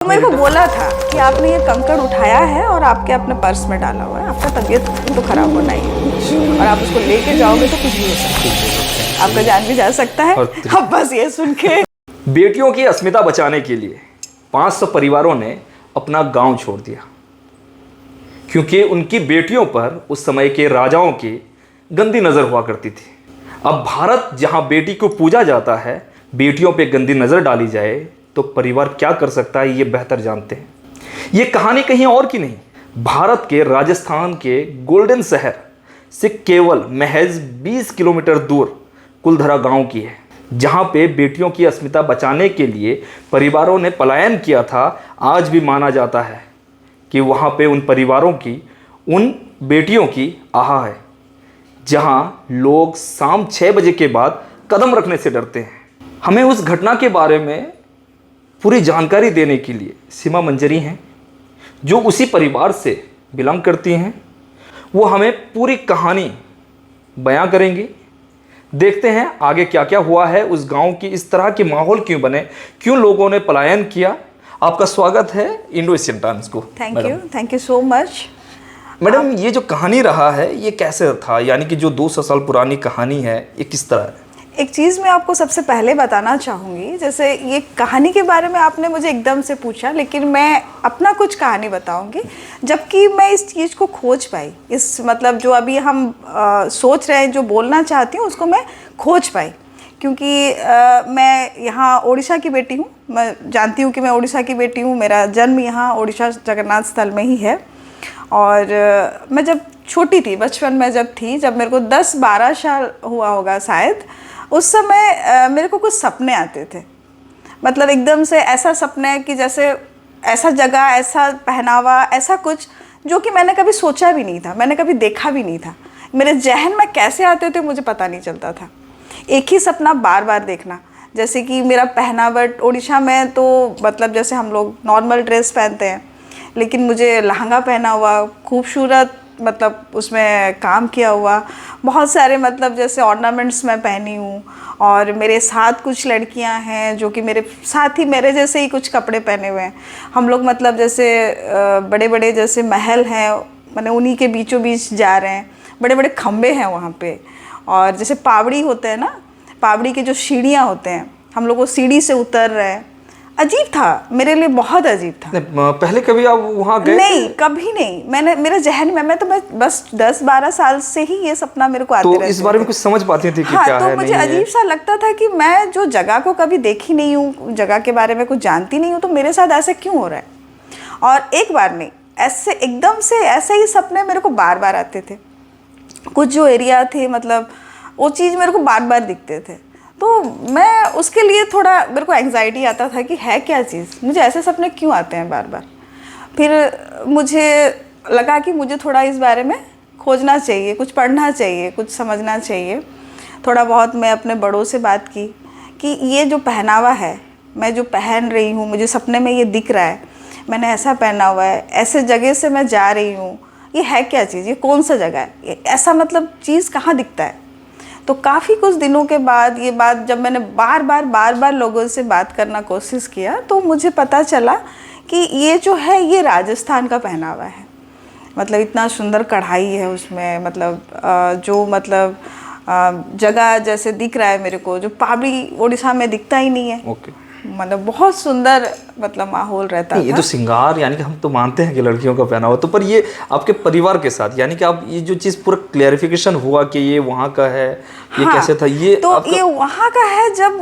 मेरे को बोला था कि आपने ये कंकड़ उठाया है और आपके अपने पर्स में डाला हुआ है, आपका तबीयत तो खराब होना ही है और आप उसको लेके जाओगे तो कुछ भी हो सकता है, आपका जान भी जा सकता है। अब बस ये सुन के बेटियों की अस्मिता बचाने के लिए 500 परिवारों ने अपना गांव छोड़ दिया, क्योंकि उनकी बेटियों पर उस समय के राजाओं की गंदी नज़र हुआ करती थी। अब भारत जहां बेटी को पूजा जाता है, बेटियों पे गंदी नज़र डाली जाए तो परिवार क्या कर सकता है ये बेहतर जानते हैं। ये कहानी कहीं और की नहीं, भारत के राजस्थान के गोल्डन शहर से केवल महज 20 किलोमीटर दूर कुलधरा गांव की है, जहां पे बेटियों की अस्मिता बचाने के लिए परिवारों ने पलायन किया था। आज भी माना जाता है कि वहां पे उन परिवारों की, उन बेटियों की आहा है, जहां लोग शाम 6 बजे के बाद कदम रखने से डरते हैं। हमें उस घटना के बारे में पूरी जानकारी देने के लिए सीमा मंजरी हैं, जो उसी परिवार से बिलोंग करती हैं। वो हमें पूरी कहानी बयां करेंगी। देखते हैं आगे क्या क्या हुआ है, उस गांव की इस तरह के माहौल क्यों बने, क्यों लोगों ने पलायन किया। आपका स्वागत है इंडो एशियन टाइम्स को। Thank you so much. Madam, ये जो कहानी रहा है ये कैसे था, यानी कि जो 200 साल पुरानी कहानी है ये किस तरह है? एक चीज़ मैं आपको सबसे पहले बताना चाहूँगी, जैसे ये कहानी के बारे में आपने मुझे एकदम से पूछा, लेकिन मैं अपना कुछ कहानी बताऊँगी। जबकि मैं इस चीज़ को खोज पाई, इस मतलब जो अभी हम सोच रहे हैं, जो बोलना चाहती हूँ उसको मैं खोज पाई, क्योंकि मैं यहाँ ओडिशा की बेटी हूँ। मैं जानती हूँ कि मैं ओडिशा की बेटी हूँ, मेरा जन्म यहाँ ओडिशा जगन्नाथ स्थल में ही है। और मैं जब छोटी थी, बचपन में जब थी, जब मेरे को 10-12 साल हुआ होगा शायद, उस समय मेरे को कुछ सपने आते थे। मतलब एकदम से ऐसा सपने कि जैसे ऐसा जगह, ऐसा पहनावा, ऐसा कुछ जो कि मैंने कभी सोचा भी नहीं था, मैंने कभी देखा भी नहीं था। मेरे जहन में कैसे आते थे मुझे पता नहीं चलता था। एक ही सपना बार बार देखना, जैसे कि मेरा पहनावट ओडिशा में तो मतलब जैसे हम लोग नॉर्मल ड्रेस पहनते हैं, लेकिन मुझे लहंगा पहना हुआ, खूबसूरत, मतलब उसमें काम किया हुआ, बहुत सारे मतलब जैसे ऑर्नामेंट्स मैं पहनी हूँ। और मेरे साथ कुछ लड़कियां हैं जो कि मेरे साथ ही मेरे जैसे ही कुछ कपड़े पहने हुए हैं। हम लोग मतलब जैसे बड़े बड़े जैसे महल हैं, मैंने उन्हीं के बीचों बीच जा रहे हैं, बड़े बड़े खम्भे हैं वहाँ पे। और जैसे पावड़ी होते हैं ना, पावड़ी के जो सीढ़ियाँ होते हैं, हम लोग वो सीढ़ी से उतर रहे हैं। अजीब था मेरे लिए, बहुत अजीब था। पहले कभी आप वहाँ गए? नहीं, कभी नहीं। मैंने, मेरे जहन में, मैं बस 10-12 साल से ही ये सपना मेरे को आते रहते थे। तो इस बारे में कुछ समझ पाती थी कि हाँ, क्या तो है? मुझे अजीब सा लगता था कि मैं जो जगह को कभी देखी नहीं हूँ, जगह के बारे में कुछ जानती नहीं हूँ, तो मेरे साथ ऐसा क्यों हो रहा है। और एक बार नहीं, ऐसे एकदम से ऐसे ही सपने मेरे को बार बार आते थे। कुछ जो एरिया थे, मतलब वो चीज़ मेरे को बार बार दिखते थे। तो मैं उसके लिए थोड़ा, मेरे को एंग्जाइटी आता था कि है क्या चीज़, मुझे ऐसे सपने क्यों आते हैं बार बार। फिर मुझे लगा कि मुझे थोड़ा इस बारे में खोजना चाहिए, कुछ पढ़ना चाहिए, कुछ समझना चाहिए। थोड़ा बहुत मैं अपने बड़ों से बात की कि ये जो पहनावा है, मैं जो पहन रही हूँ, मुझे सपने में ये दिख रहा है, मैंने ऐसा पहना हुआ है, ऐसे जगह से मैं जा रही हूँ, ये है क्या चीज़, ये कौन सा जगह है, ये ऐसा मतलब चीज़ कहाँ दिखता है। तो काफ़ी कुछ दिनों के बाद ये बात जब मैंने बार बार लोगों से बात करना कोशिश किया, तो मुझे पता चला कि ये जो है ये राजस्थान का पहनावा है। मतलब इतना सुंदर कढ़ाई है उसमें, मतलब जो मतलब जगह जैसे दिख रहा है मेरे को, जो पावड़ी ओडिशा में दिखता ही नहीं है। मतलब बहुत सुंदर मतलब माहौल रहता है। ये तो श्रृंगार, यानी कि हम तो मानते हैं कि लड़कियों का पहनावा, तो पर ये आपके परिवार के साथ, यानी कि आप ये जो चीज़ पूरा क्लैरिफिकेशन हुआ कि ये वहाँ का है, ये हाँ, कैसे था ये तो ये वहाँ का है। जब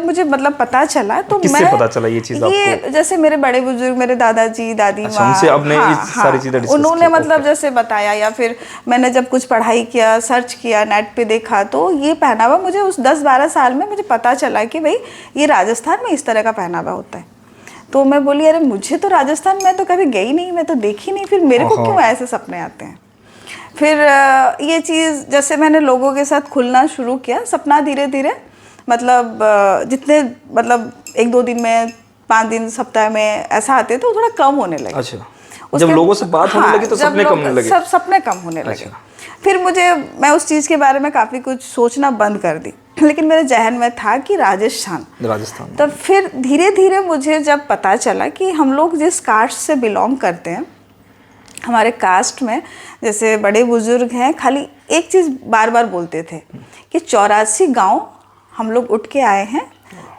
मुझे मतलब पता चला, तो किससे पता चला ये चीज़ आपको? ये जैसे मेरे बड़े बुजुर्ग, मेरे दादाजी, दादी माँ, उनसे आपने सारी चीज़ें डिस्कस उन्होंने की? मतलब जैसे बताया, या फिर मैंने जब कुछ पढ़ाई किया, सर्च किया, नेट पे देखा, तो ये पहनावा मुझे उस 10-12 साल में मुझे पता चला कि भाई ये राजस्थान में इस तरह का पहनावा होता है। तो मैं बोली, अरे मुझे तो राजस्थान में तो कभी गई नहीं, मैं तो देखी नहीं, फिर मेरे को क्यों ऐसे सपने आते हैं। फिर ये चीज़ जैसे मैंने लोगों के साथ खुलना शुरू किया, सपना धीरे धीरे मतलब जितने मतलब 1-2 दिन में, 5 दिन, सप्ताह में ऐसा आते तो थोड़ा कम होने लगे। अच्छा, जब लोगों से बात होने लगी तो सपने कम होने लगे? सब सपने कम होने लगे। फिर मैं उस चीज़ के बारे में काफ़ी कुछ सोचना बंद कर दी, लेकिन मेरे जहन में था कि राजस्थान। तब फिर धीरे धीरे मुझे जब पता चला कि हम लोग जिस कास्ट से बिलोंग करते हैं, हमारे कास्ट में जैसे बड़े बुजुर्ग हैं, खाली एक चीज़ बार बार बोलते थे कि 84 गांव हम लोग उठ के आए हैं,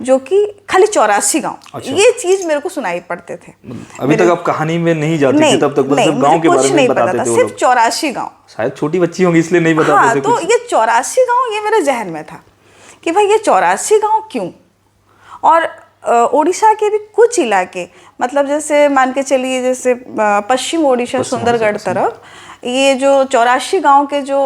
जो कि खाली 84 गांव। अच्छा। ये चीज़ मेरे को सुनाई पड़ते थे। अभी तक आप कहानी में नहीं जाती थी, तब तक सिर्फ गांव के बारे में बताते थे। सिर्फ 84 गांव। शायद छोटी बच्ची होंगी इसलिए नहीं बताते हाँ, थे तो ये 84 गांव ये मेरे जहन में था कि भाई ये 84 गांव क्यों। और ओडिशा के भी कुछ इलाके, मतलब जैसे मान के चलिए जैसे पश्चिम ओडिशा सुंदरगढ़ तरफ, ये जो 84 गांव के जो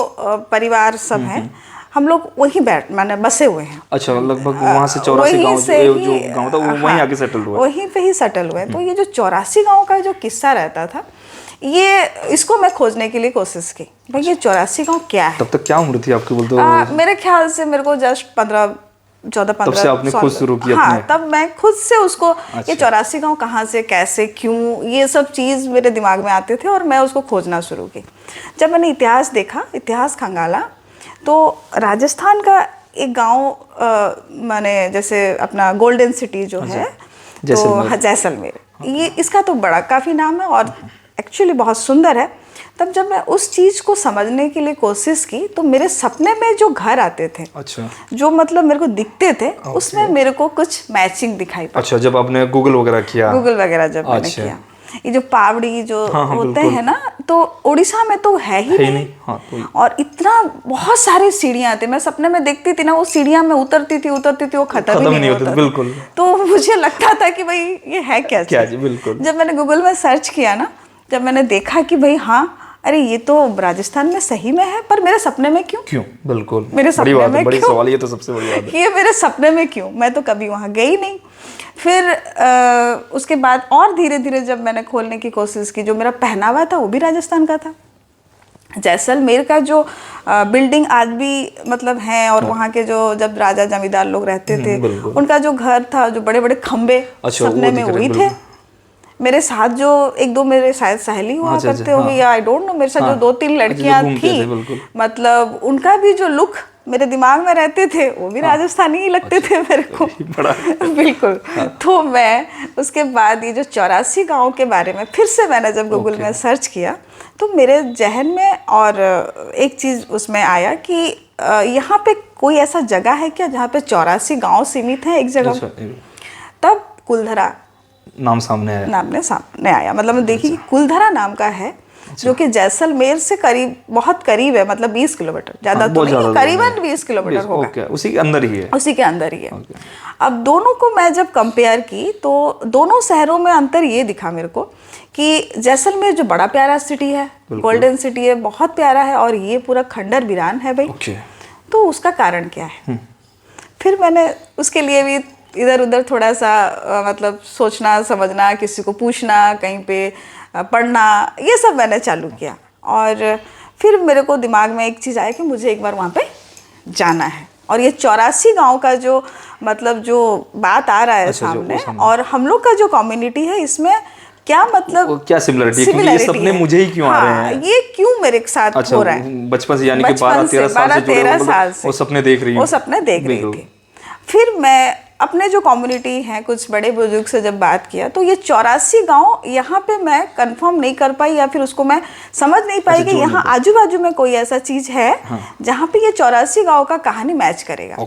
परिवार सब हैं, हम लोग वहीं माने बसे हुए हैं। अच्छा, लगभग वहाँ से 84 गांव जो गांव था वो वहीं आके सेटल हुआ, वहीं पे ही सेटल हुए। तो ये जो 84 गांव का जो किस्सा रहता था, ये इसको मैं खोजने के लिए कोशिश की, भाई ये 84 गांव क्या है। तब तक क्या उम्र थी आपकी? बोलते मेरे ख्याल से मेरे को जस्ट 14-15 तब से आपने खुद शुरू किया? हाँ, तब मैं खुद से उसको ये 84 गांव कहाँ से, कैसे, क्यों, ये सब चीज़ मेरे दिमाग में आते थे और मैं उसको खोजना शुरू की। जब मैंने इतिहास देखा, इतिहास खंगाला, तो राजस्थान का एक गांव माने जैसे अपना गोल्डन सिटी जो है, तो जैसलमेर, ये इसका तो बड़ा काफ़ी नाम है और एक्चुअली बहुत सुंदर है। तब जब मैं उस चीज़ को समझने के लिए कोशिश की, तो मेरे सपने में जो घर आते थे, अच्छा, जो मतलब मेरे को दिखते थे, उसमें मेरे को कुछ मैचिंग दिखाई पड़ी। अच्छा, जब आपने गूगल वगैरह जब मैंने किया, ये जो पावड़ी जो होते हैं ना, तो उड़ीसा में तो है ही नहीं। हाँ, तो और इतना बहुत सारी सीढ़ियाँ थी, मैं सपने में देखती थी ना, वो सीढ़ियाँ में उतरती थी, वो खत्म ही नहीं होती। बिल्कुल। तो मुझे लगता था कि भाई ये है क्या जी, बिल्कुल। जब मैंने गूगल में सर्च किया ना, जब मैंने देखा कि भाई हाँ, अरे ये तो राजस्थान में सही में है, पर मेरे सपने में क्यों? बिल्कुल, मेरे सपने में बड़ी क्यों? सवाल, ये तो सबसे बड़ी बात है। ये मेरे सपने में क्यों? मैं तो कभी वहाँ गई नहीं। फिर उसके बाद और धीरे धीरे जब मैंने खोलने की कोशिश की, जो मेरा पहनावा था वो भी राजस्थान का था। जैसलमेर का जो बिल्डिंग आज भी मतलब है, और वहाँ के जो जब राजा जमींदार लोग रहते थे, उनका जो घर था, जो बड़े बड़े खम्बे, सपने में वही थे। मेरे साथ जो एक दो मेरे शायद सहेली हुआ करते होंगे, या आई डोंट नो, मेरे साथ जो 2-3 लड़कियां थी, मतलब उनका भी जो लुक मेरे दिमाग में रहते थे, वो भी राजस्थानी ही लगते थे मेरे को। बिल्कुल। तो मैं उसके बाद ये जो 84 गांव के बारे में फिर से मैंने जब गूगल में सर्च किया, तो मेरे जहन में और एक चीज़ उसमें आया कि यहाँ पे कोई ऐसा जगह है क्या जहाँ पे 84 गांव सीमित है एक जगह। तब कुलधरा नाम सामने आया। मतलब मैं देखी कि कुलधरा नाम का है, जो कि जैसलमेर से बहुत करीब है, मतलब 20 किलोमीटर, ज़्यादा तो नहीं, करीबन 20 किलोमीटर होगा। उसी के अंदर ही है। अब दोनों को मैं जब कंपेयर की, तो दोनों शहरों में अंतर ये दिखा मेरे को कि जैसलमेर जो बड़ा प्यारा सिटी है, गोल्डन सिटी है, बहुत प्यारा है, और ये पूरा खंडर वीरान है भाई। तो उसका कारण क्या है? फिर मैंने उसके लिए भी इधर उधर थोड़ा सा मतलब सोचना समझना, किसी को पूछना, कहीं पे पढ़ना, ये सब मैंने चालू किया। और फिर मेरे को दिमाग में एक चीज़ आया कि मुझे एक बार वहाँ पे जाना है। और ये 84 गांव का जो मतलब जो बात आ रहा है सामने, और हम लोग का जो कम्युनिटी है, इसमें क्या मतलब क्या सिमिलरिटी है? ये सपने मुझे ही क्यों आ रहे हैं? ये क्यों मेरे साथ हो रहा है? बचपन से, यानी कि 12-13 साल से वो सपने देख रही थी। फिर मैं अपने जो कम्युनिटी हैं, कुछ बड़े बुजुर्ग से जब बात किया, तो ये 84 गांव यहाँ पे मैं कंफर्म नहीं कर पाई, या फिर उसको मैं समझ नहीं पाई कि यहाँ आजू बाजू में कोई ऐसा चीज़ है जहाँ पे ये 84 गांव का कहानी मैच करेगा।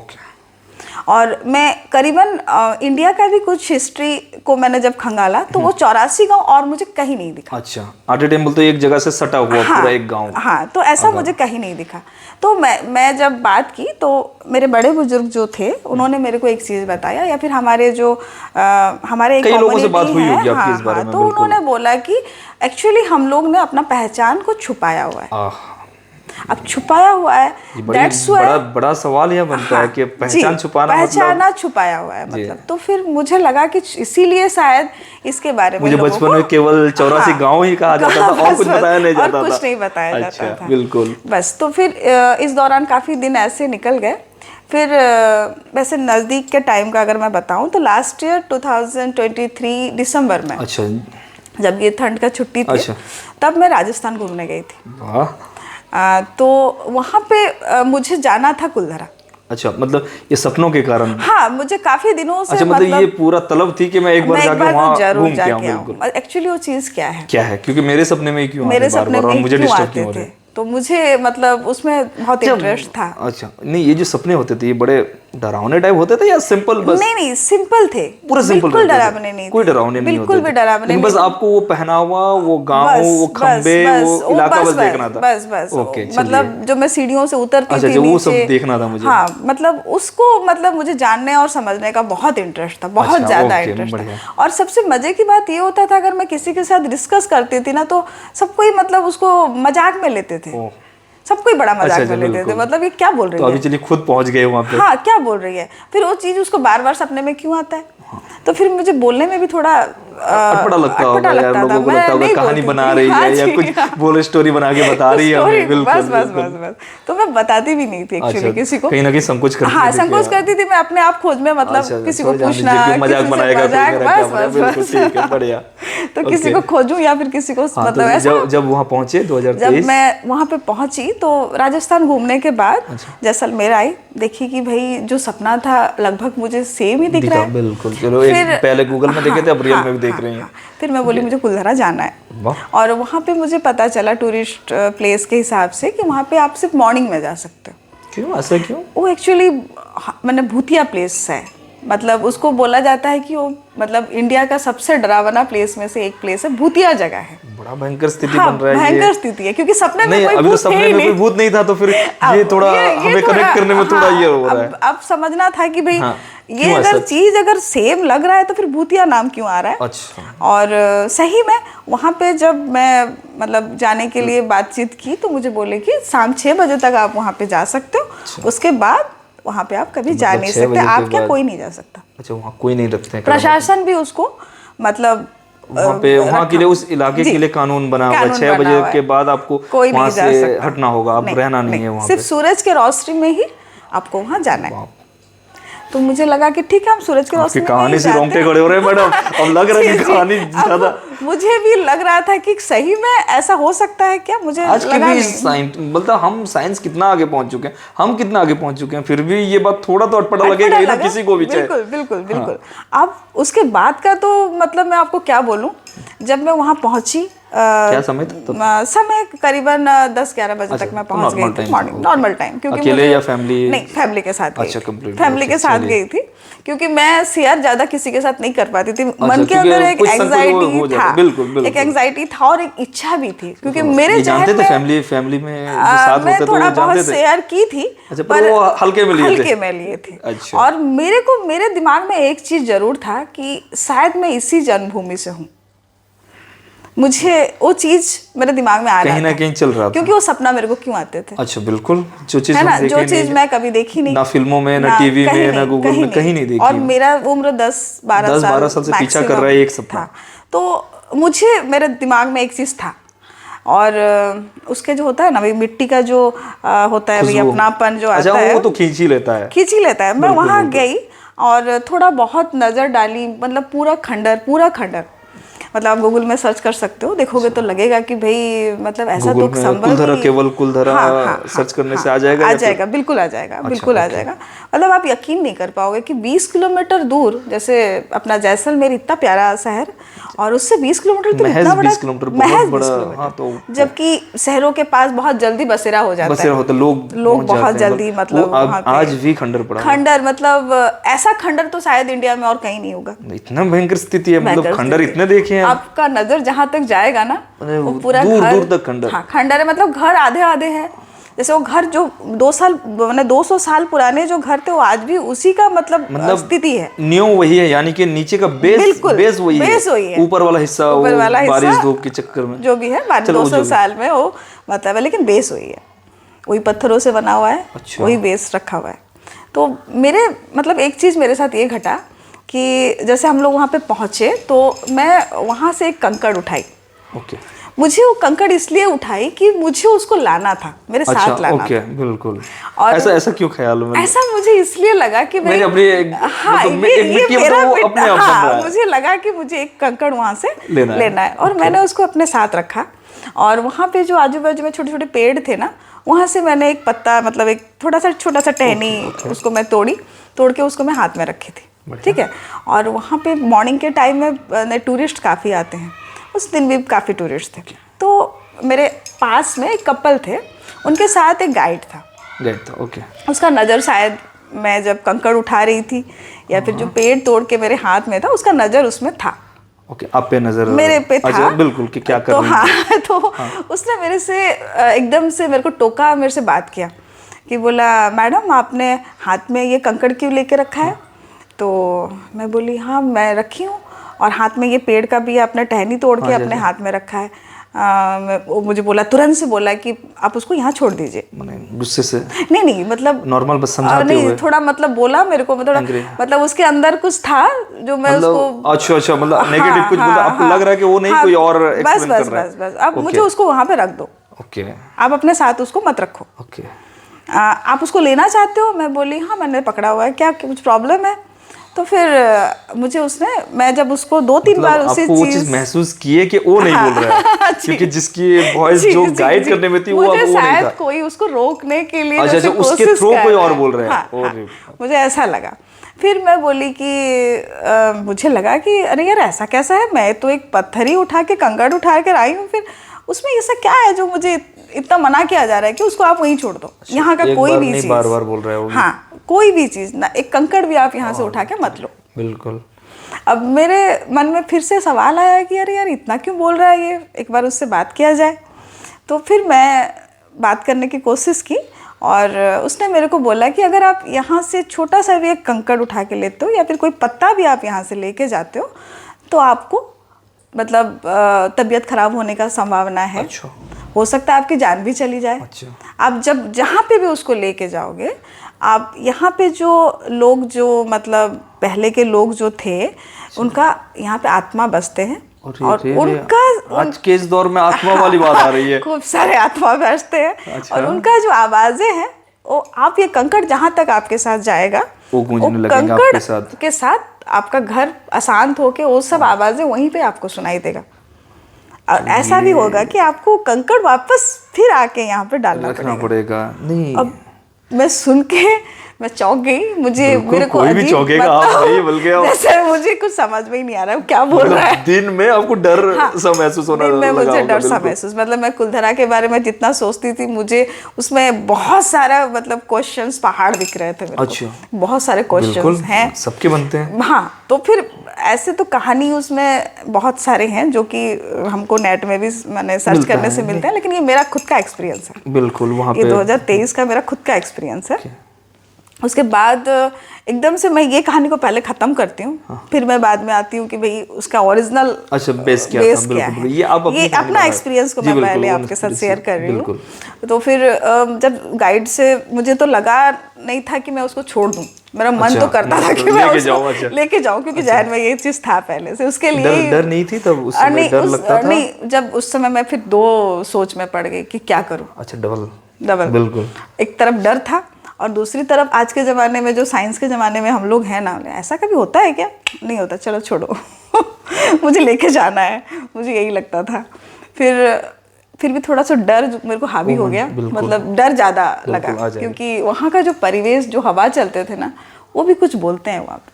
और मैं करीबन इंडिया का भी कुछ हिस्ट्री को मैंने जब खंगाला, तो वो 84 गांव और मुझे कहीं नहीं दिखा। अच्छा, आटे टेम्पल तो एक जगह से सटा हुआ पूरा एक गांव। हाँ, तो ऐसा मुझे कहीं नहीं दिखा। तो मैं जब बात की, तो मेरे बड़े बुजुर्ग जो थे, उन्होंने मेरे को एक चीज़ बताया, या फिर हमारे जो हमारे कई लोगों से बात हुई होगी आपकी इस बारे में। तो उन्होंने बोला कि एक्चुअली हम लोग ने अपना पहचान को छुपाया हुआ है। अब छुपाया हुआ है, दैट्स व्हाई बड़ा सवाल यह बनता है कि पहचान छुपाया हुआ है मतलब। तो फिर मुझे लगा कि इसीलिए शायद इसके बारे में मुझे बचपन में केवल 84 गांव ही कहा जाता था, और कुछ बताया नहीं जाता था। कुछ नहीं बताया जाता था, बिल्कुल। बस तो फिर इस दौरान काफ़ी दिन ऐसे निकल गए। फिर वैसे नज़दीक के टाइम का अगर मैं बताऊं, तो लास्ट ईयर 2023 दिसंबर में, अच्छा, जब ये ठंड का छुट्टी थी, तब मैं राजस्थान घूमने गई थी। तो वहाँ पे मुझे जाना था कुलधरा। अच्छा, मतलब ये सपनों के कारण? हाँ, मुझे काफी दिनों से अच्छा, मतलब ये पूरा तलब थी कि मैं एक बार जाके वहाँ घूम के आऊँ। बिल्कुल। एक्चुअली वो चीज़ क्या है, क्योंकि मेरे सपने में ही क्यों मेरे आते सपने बार-बार और में मुझे क्यों डिस्टर्ब आते क्यों हो थे, रहे? तो मुझे मतलब उसमें बहुत इंटरेस्ट था। अच्छा, नहीं ये जो सपने होते थे ये बड़े डरावने टाइप होते थे या सिंपल? बस नहीं, सिंपल थे, पूरा सिंपल बिल्कुल रहते थे? डरावने नहीं थे, कोई डरावने नहीं होते बिल्कुल भी थे? डरावने लेकिन नहीं बस थे। आपको वो पहनावा, वो गाँव, वो खंबे, वो इलाका बस देखना था? बस ओके, मतलब जो मैं सीढ़ियों से उतरती अच्छा, थी जो वो नीचे, सब देखना था मुझे। हाँ, मतलब उसको मतलब मुझे जानने और समझने का बहुत इंटरेस्ट था, बहुत अच्छा, ज्यादा ओके, इंटरेस्ट बढ़िया। था। और सबसे मजे की बात ये होता था, अगर मैं किसी के साथ डिस्कस करती थी ना तो सब कोई मतलब उसको मजाक में लेते थे, ओह। सब कोई बड़ा मजाक अच्छा, में लेते थे, बिल्कुल। मतलब ये क्या बोल रही तो है। अभी चलिए खुद पहुंच गए वहाँ पे। हाँ, क्या बोल रही है, फिर वो चीज उसको बार बार सपने में क्यों आता है, तो फिर मुझे बोलने में भी थोड़ा अटपटा लगता होगा यार, लगता था। लोगों को मैं लगता होगा नहीं कहानी बोलती बना थी। रही हाँ है या जी, कुछ हाँ। बोल स्टोरी बना के बता रही है स्टोरी, हमें। बिल्कुल, बस बस बिल्कुल। बस बस, तो मैं बताती भी नहीं थी एक्चुअली अच्छा, किसी को, कहीं ना कहीं संकोच करती हाँ, थी संकोच क्या? करती थी मैं अपने आप खोज में, मतलब अच्छा, किसी को छोड़ जाने पूछना, दीजिए, क्यों मजाक किसी से बनाएगा कोई, मजाक, मेरा क्या बस बना, बस बिल्कुल बस ठीक है, बढ़िया। तो किसी को खोजूं या फिर किसी को हाँ, मतलब तो ऐसा। जब वहाँ पहुंचे जब 2023? मैं वहाँ पे पहुंची तो राजस्थान घूमने के बाद अच्छा। जैसलमेर आई, देखी कि भाई जो सपना था लगभग मुझे सेम ही दिख रहा है। बिल्कुल, चलो एक पहले गूगल में देखे थे, अब रियल में भी देख रहे हैं। फिर मैं बोली मुझे कुलधरा जाना है, वाह। और वहाँ पे मुझे पता चला टूरिस्ट प्लेस के हिसाब से कि वहाँ पे आप सिर्फ मॉर्निंग में जा सकते हो। क्यों, ऐसा क्यों? वो एक्चुअली मैंने भूतिया प्लेस है, मतलब उसको बोला जाता है कि वो मतलब इंडिया का सबसे डरावना प्लेस में से एक प्लेस है, भूतिया जगह है। बड़ा भयंकर स्थिति हाँ, बन रहा है ये। भयंकर स्थिति है, क्योंकि सपने में नहीं, कोई अभी तो भूत थे सपने ही में कोई नहीं। भूत नहीं था, तो फिर अब ये थोड़ा ये हमें थोड़ा, कनेक्ट करने में थोड़ा हाँ, ये हो रहा है। अब समझना था कि भाई हाँ, ये क्यों अगर ऐसा? चीज अगर सेम लग रहा है तो फिर भूतिया नाम क्यों आ रहा है। अच्छा। और सही में वहाँ पे जब मैं मतलब जाने के लिए बातचीत की तो मुझे बोले कि शाम 6 बजे तक आप वहाँ पे जा सकते हो, उसके बाद वहाँ पे आप कभी जा नहीं 6 सकते, बजे के आप क्या बाद? कोई नहीं जा सकता। अच्छा, वहाँ कोई नहीं रखते हैं? प्रशासन भी उसको मतलब वहाँ पे वहाँ के लिए, उस इलाके के लिए कानून बना हुआ है, 6 बजे के बाद आपको कोई वहाँ नहीं जा से सकता, हटना होगा, आप रहना नहीं है वहाँ पे। सिर्फ सूरज के रोशनी में ही आपको वहाँ जाना है। तो मुझे लगा कि ठीक है, हम सूरज की रोशनी में कहानी से रोंगटे खड़े हो रहे हैं मैडम, अब लग रहा है कि कहानी ज्यादा। मुझे भी लग रहा था कि सही में ऐसा हो सकता है क्या, मुझे आज के लगा भी नहीं। मतलब हम साइंस कितना आगे पहुंच चुके हैं, हम कितना आगे पहुंच चुके हैं, फिर भी ये बात थोड़ा तो अटपटा लगेगा ही ना किसी को भी। बिल्कुल बिल्कुल बिल्कुल। अब उसके बाद का तो मतलब मैं आपको क्या बोलूं, जब मैं वहां पहुंची, क्या समय था? समय करीबन 10-11 बजे तक मैं पहुंच गई थी, मॉर्निंग नॉर्मल टाइम। क्योंकि अकेले या फैमिली? नहीं, फैमिली के साथ गई। अच्छा, कंप्लीट फैमिली के साथ गई थी, क्योंकि मैं शेयर ज्यादा किसी के साथ नहीं कर पाती थी। मन के अंदर एक एंजाइटी था, एक एंजाइटी था और एक इच्छा भी थी, क्योंकि मेरे जानते थे फैमिली में साथ होते तो थोड़ा बहुत जानते थे? शेयर की थी, पर वो हल्के में लिए थे। अच्छा। और मेरे दिमाग में एक चीज जरूर था कि शायद मैं इसी जन्मभूमि से हूँ, मुझे वो चीज मेरे दिमाग में आ रहा था, कहीं ना कहीं चल रहा था। क्योंकि वो सपना मेरे को क्यों आते थे। अच्छा, बिल्कुल, जो चीज है ना, जो चीज मैं कभी देखी नहीं, ना फिल्मों में, ना टीवी में, ना गूगल में, कहीं नहीं देखी। और मेरा उम्र 10-12 साल से पीछा कर रहा है एक सपना। तो मुझे मेरे दिमाग में एक चीज था, और उसके जो होता है ना भाई, मिट्टी का जो होता है भाई, अपनापन जो आता है, वो तो खींच ही लेता है। मैं वहां गई और थोड़ा बहुत नजर डाली, मतलब पूरा खंडर, मतलब आप गूगल में सर्च कर सकते हो, देखोगे तो लगेगा कि भाई मतलब ऐसा तो कुलधरा, केवल कुलधरा सर्च करने से आ जाएगा? बिल्कुल आ जाएगा, बिल्कुल आ जाएगा। मतलब आप यकीन नहीं कर पाओगे कि 20 किलोमीटर दूर, जैसे अपना जैसलमेर इतना प्यारा शहर, और उससे 20 किलोमीटर दूर इतना बड़ा, महज 20 किलोमीटर, जबकि शहरों के पास बहुत जल्दी बसेरा हो जाता है, लोग बहुत जल्दी, मतलब आज भी खंडर पड़ा, खंडर, मतलब ऐसा खंडर तो शायद इंडिया में और कहीं नहीं होगा। इतना भयंकर स्थिति है, मतलब खंडर इतने देखे हैं। आपका नजर जहां तक जाएगा ना, वो पूरा दूर तक खंडर। हाँ, खंडर है, मतलब घर आधे है। जैसे वो घर जो 200 साल पुराने जो घर थे, वो आज भी उसी का मतलब स्थिति है, न्यू वही है, यानी कि नीचे का बेस वही है, ऊपर वाला हिस्सा बारिश धूप के चक्कर में जो भी है 200 साल में वो मतलब है, लेकिन बेस वही है, वही पत्थरों से बना हुआ है। अच्छा। वही बेस रखा हुआ है। तो मेरे मतलब एक चीज मेरे साथ ये घटा कि जैसे हम लोग वहाँ पे पहुँचे तो मैं वहाँ से एक कंकड़ उठाई। ओके। मुझे वो कंकड़ इसलिए उठाई कि मुझे उसको लाना था, मेरे साथ लाना ओके, था। बिल्कुल। और ऐसा क्यों ख्याल में? ऐसा मुझे इसलिए लगा कि मैंने अपनी हाँ, मतलब ये मिट्टी मेरा मतलब वो अपने आप बन रहा है। मुझे लगा कि मुझे एक कंकड़ वहां से लेना है और मैंने उसको अपने साथ रखा। और वहाँ पे जो आजू बाजू में छोटे छोटे पेड़ थे ना, वहाँ से मैंने एक पत्ता, मतलब एक थोड़ा सा छोटा सा टहनी, उसको मैं तोड़ के उसको मैं हाथ में रखी थी, ठीक है। और वहाँ पे मॉर्निंग के टाइम में टूरिस्ट काफ़ी आते हैं, उस दिन भी काफ़ी टूरिस्ट थे। तो मेरे पास में एक कपल थे, उनके साथ एक गाइड था। ओके। उसका नज़र शायद मैं जब कंकड़ उठा रही थी या फिर जो पेड़ तोड़ के मेरे हाथ में था, उसका नज़र उसमें था। ओके, आप पे नजर मेरे पे था। अच्छा, बिल्कुल, कि क्या कर तो रही हैं। हाँ, तो उसने मेरे से एकदम से मेरे को टोका, मेरे से बात किया कि बोला, मैडम आपने हाथ में ये कंकड़ क्यों लेके रखा है? तो मैं बोली, हाँ मैं रखी हूँ, और हाथ में ये पेड़ का भी आपने टहनी तोड़ के अपने हाथ में रखा है। वो मुझे बोला, तुरंत से बोला कि आप उसको यहाँ छोड़ दीजिए। गुस्से से? नहीं मतलब नॉर्मल, बस समझाते नहीं, हुए थोड़ा मतलब बोला मेरे को, मतलब उसके अंदर कुछ था जो मैं मतलब, उसको अच्छा, मतलब नेगेटिव कुछ बोला, आपको लग रहा है कि वो नहीं, कोई और एक्सप्लेन कर रहा है। बस अब मुझे उसको वहाँ पे रख दो। ओके। आप अपने साथ उसको मत रखो। ओके। आप उसको लेना चाहते हो? मैं बोली, हाँ मैंने पकड़ा हुआ है, क्या कुछ प्रॉब्लम है? तो फिर मुझे उसने, मैं जब उसको 2-3 बार उसी आपको वो चीज महसूस किए कि वो नहीं बोल रहा है, क्योंकि जिसकी वॉइस जो गाइड करने में थी वो अब वो नहीं था। कोई उसको रोकने के लिए अच्छा, उसके थ्रू कोई और बोल रहा है। हाँ, मुझे ऐसा लगा। फिर मैं बोली कि मुझे लगा कि अरे यार ऐसा कैसा है, मैं तो एक पत्थर ही उठा के, कंकड़ उठा कर आई हूँ, फिर उसमें ऐसा क्या है जो मुझे इतना मना किया जा रहा है कि उसको आप वहीं छोड़ दो। यहाँ का कोई भी चीज, बार बार बोल रहा है। हाँ, कोई भी चीज ना, एक कंकड़ भी आप यहाँ से उठा के मत लो। बिल्कुल। अब मेरे मन में फिर से सवाल आया कि अरे यार इतना क्यों बोल रहा है ये, एक बार उससे बात किया जाए। तो फिर मैं बात करने की कोशिश की, और उसने मेरे को बोला कि अगर आप यहाँ से छोटा सा भी एक कंकड़ उठा के लेते हो या फिर कोई पत्ता भी आप यहाँ से लेके जाते हो, तो आपको मतलब तबीयत खराब होने का संभावना है। अच्छा। हो सकता है आपकी जान भी चली जाए। अच्छा। आप जब जहाँ पे भी उसको लेके जाओगे, आप यहाँ पे जो लोग, जो मतलब पहले के लोग जो थे, उनका यहाँ पे आत्मा बसते हैं, और उनका आज के इस दौर में आत्मा वाली बात आ रही है। खूब सारे आत्मा बसते हैं। अच्छा। और उनका जो आवाजें हैं, वो आप ये कंकड़ जहाँ तक आपके साथ जाएगा, वो गूंजने लगेंगे आपके के साथ आपका घर अशांत होके वो सब आवाजें वहीं पे आपको सुनाई देगा। और ऐसा भी होगा कि आपको कंकड़ वापस फिर आके यहाँ पे डालना पड़ेगा। नहीं, अब मैं सुन के मैं चौंक गई, मुझे मेरे को कोई भी चौंकेगा, आप नहीं, बल्कि जैसे मुझे कुछ समझ में ही नहीं आ रहा है क्या बोल रहा है। दिन में आपको डर सा महसूस होना लगा होगा। मुझे डर सा महसूस, मतलब मैं कुलधरा के बारे में जितना सोचती थी, मुझे उसमें बहुत सारा मतलब क्वेश्चंस पहाड़ दिख रहे थे मेरे को। अच्छा। बहुत सारे क्वेश्चंस हैं, सबके बनते हैं। हाँ, तो फिर ऐसे तो कहानी उसमें बहुत सारे हैं जो कि हमको नेट में भी मैंने सर्च करने से मिलते हैं, लेकिन ये मेरा खुद का एक्सपीरियंस है। बिल्कुल, वहाँ पे 2023 का मेरा खुद का एक्सपीरियंस है। उसके बाद एकदम से मैं ये कहानी को पहले ख़त्म करती हूँ। हाँ। फिर मैं बाद में आती हूँ कि भाई उसका ओरिजिनल बेस क्या है। ये अपना एक्सपीरियंस को मैं पहले आपके साथ शेयर कर रही हूँ। तो फिर जब गाइड से मुझे तो लगा नहीं था कि मैं उसको छोड़ दूँ, मेरा मन तो करता था कि मैं उसको लेके जाऊँ, क्योंकि जहन में ये चीज़ था पहले से। उसके लिए डर नहीं थी तब? उस समय डर लगता था? नहीं, जब उस समय मैं फिर 2 सोच में पड़ गई कि क्या करूँ। अच्छा, डबल बिल्कुल। एक तरफ डर था, और दूसरी तरफ आज के ज़माने में, जो साइंस के ज़माने में हम लोग हैं ना, ऐसा कभी होता है क्या? नहीं होता, चलो छोड़ो मुझे लेके जाना है, मुझे यही लगता था। फिर भी थोड़ा सा डर मेरे को हावी हो गया, मतलब डर ज़्यादा लगा, क्योंकि वहाँ का जो परिवेश, जो हवा चलते थे ना, वो भी कुछ बोलते हैं वहाँ पे।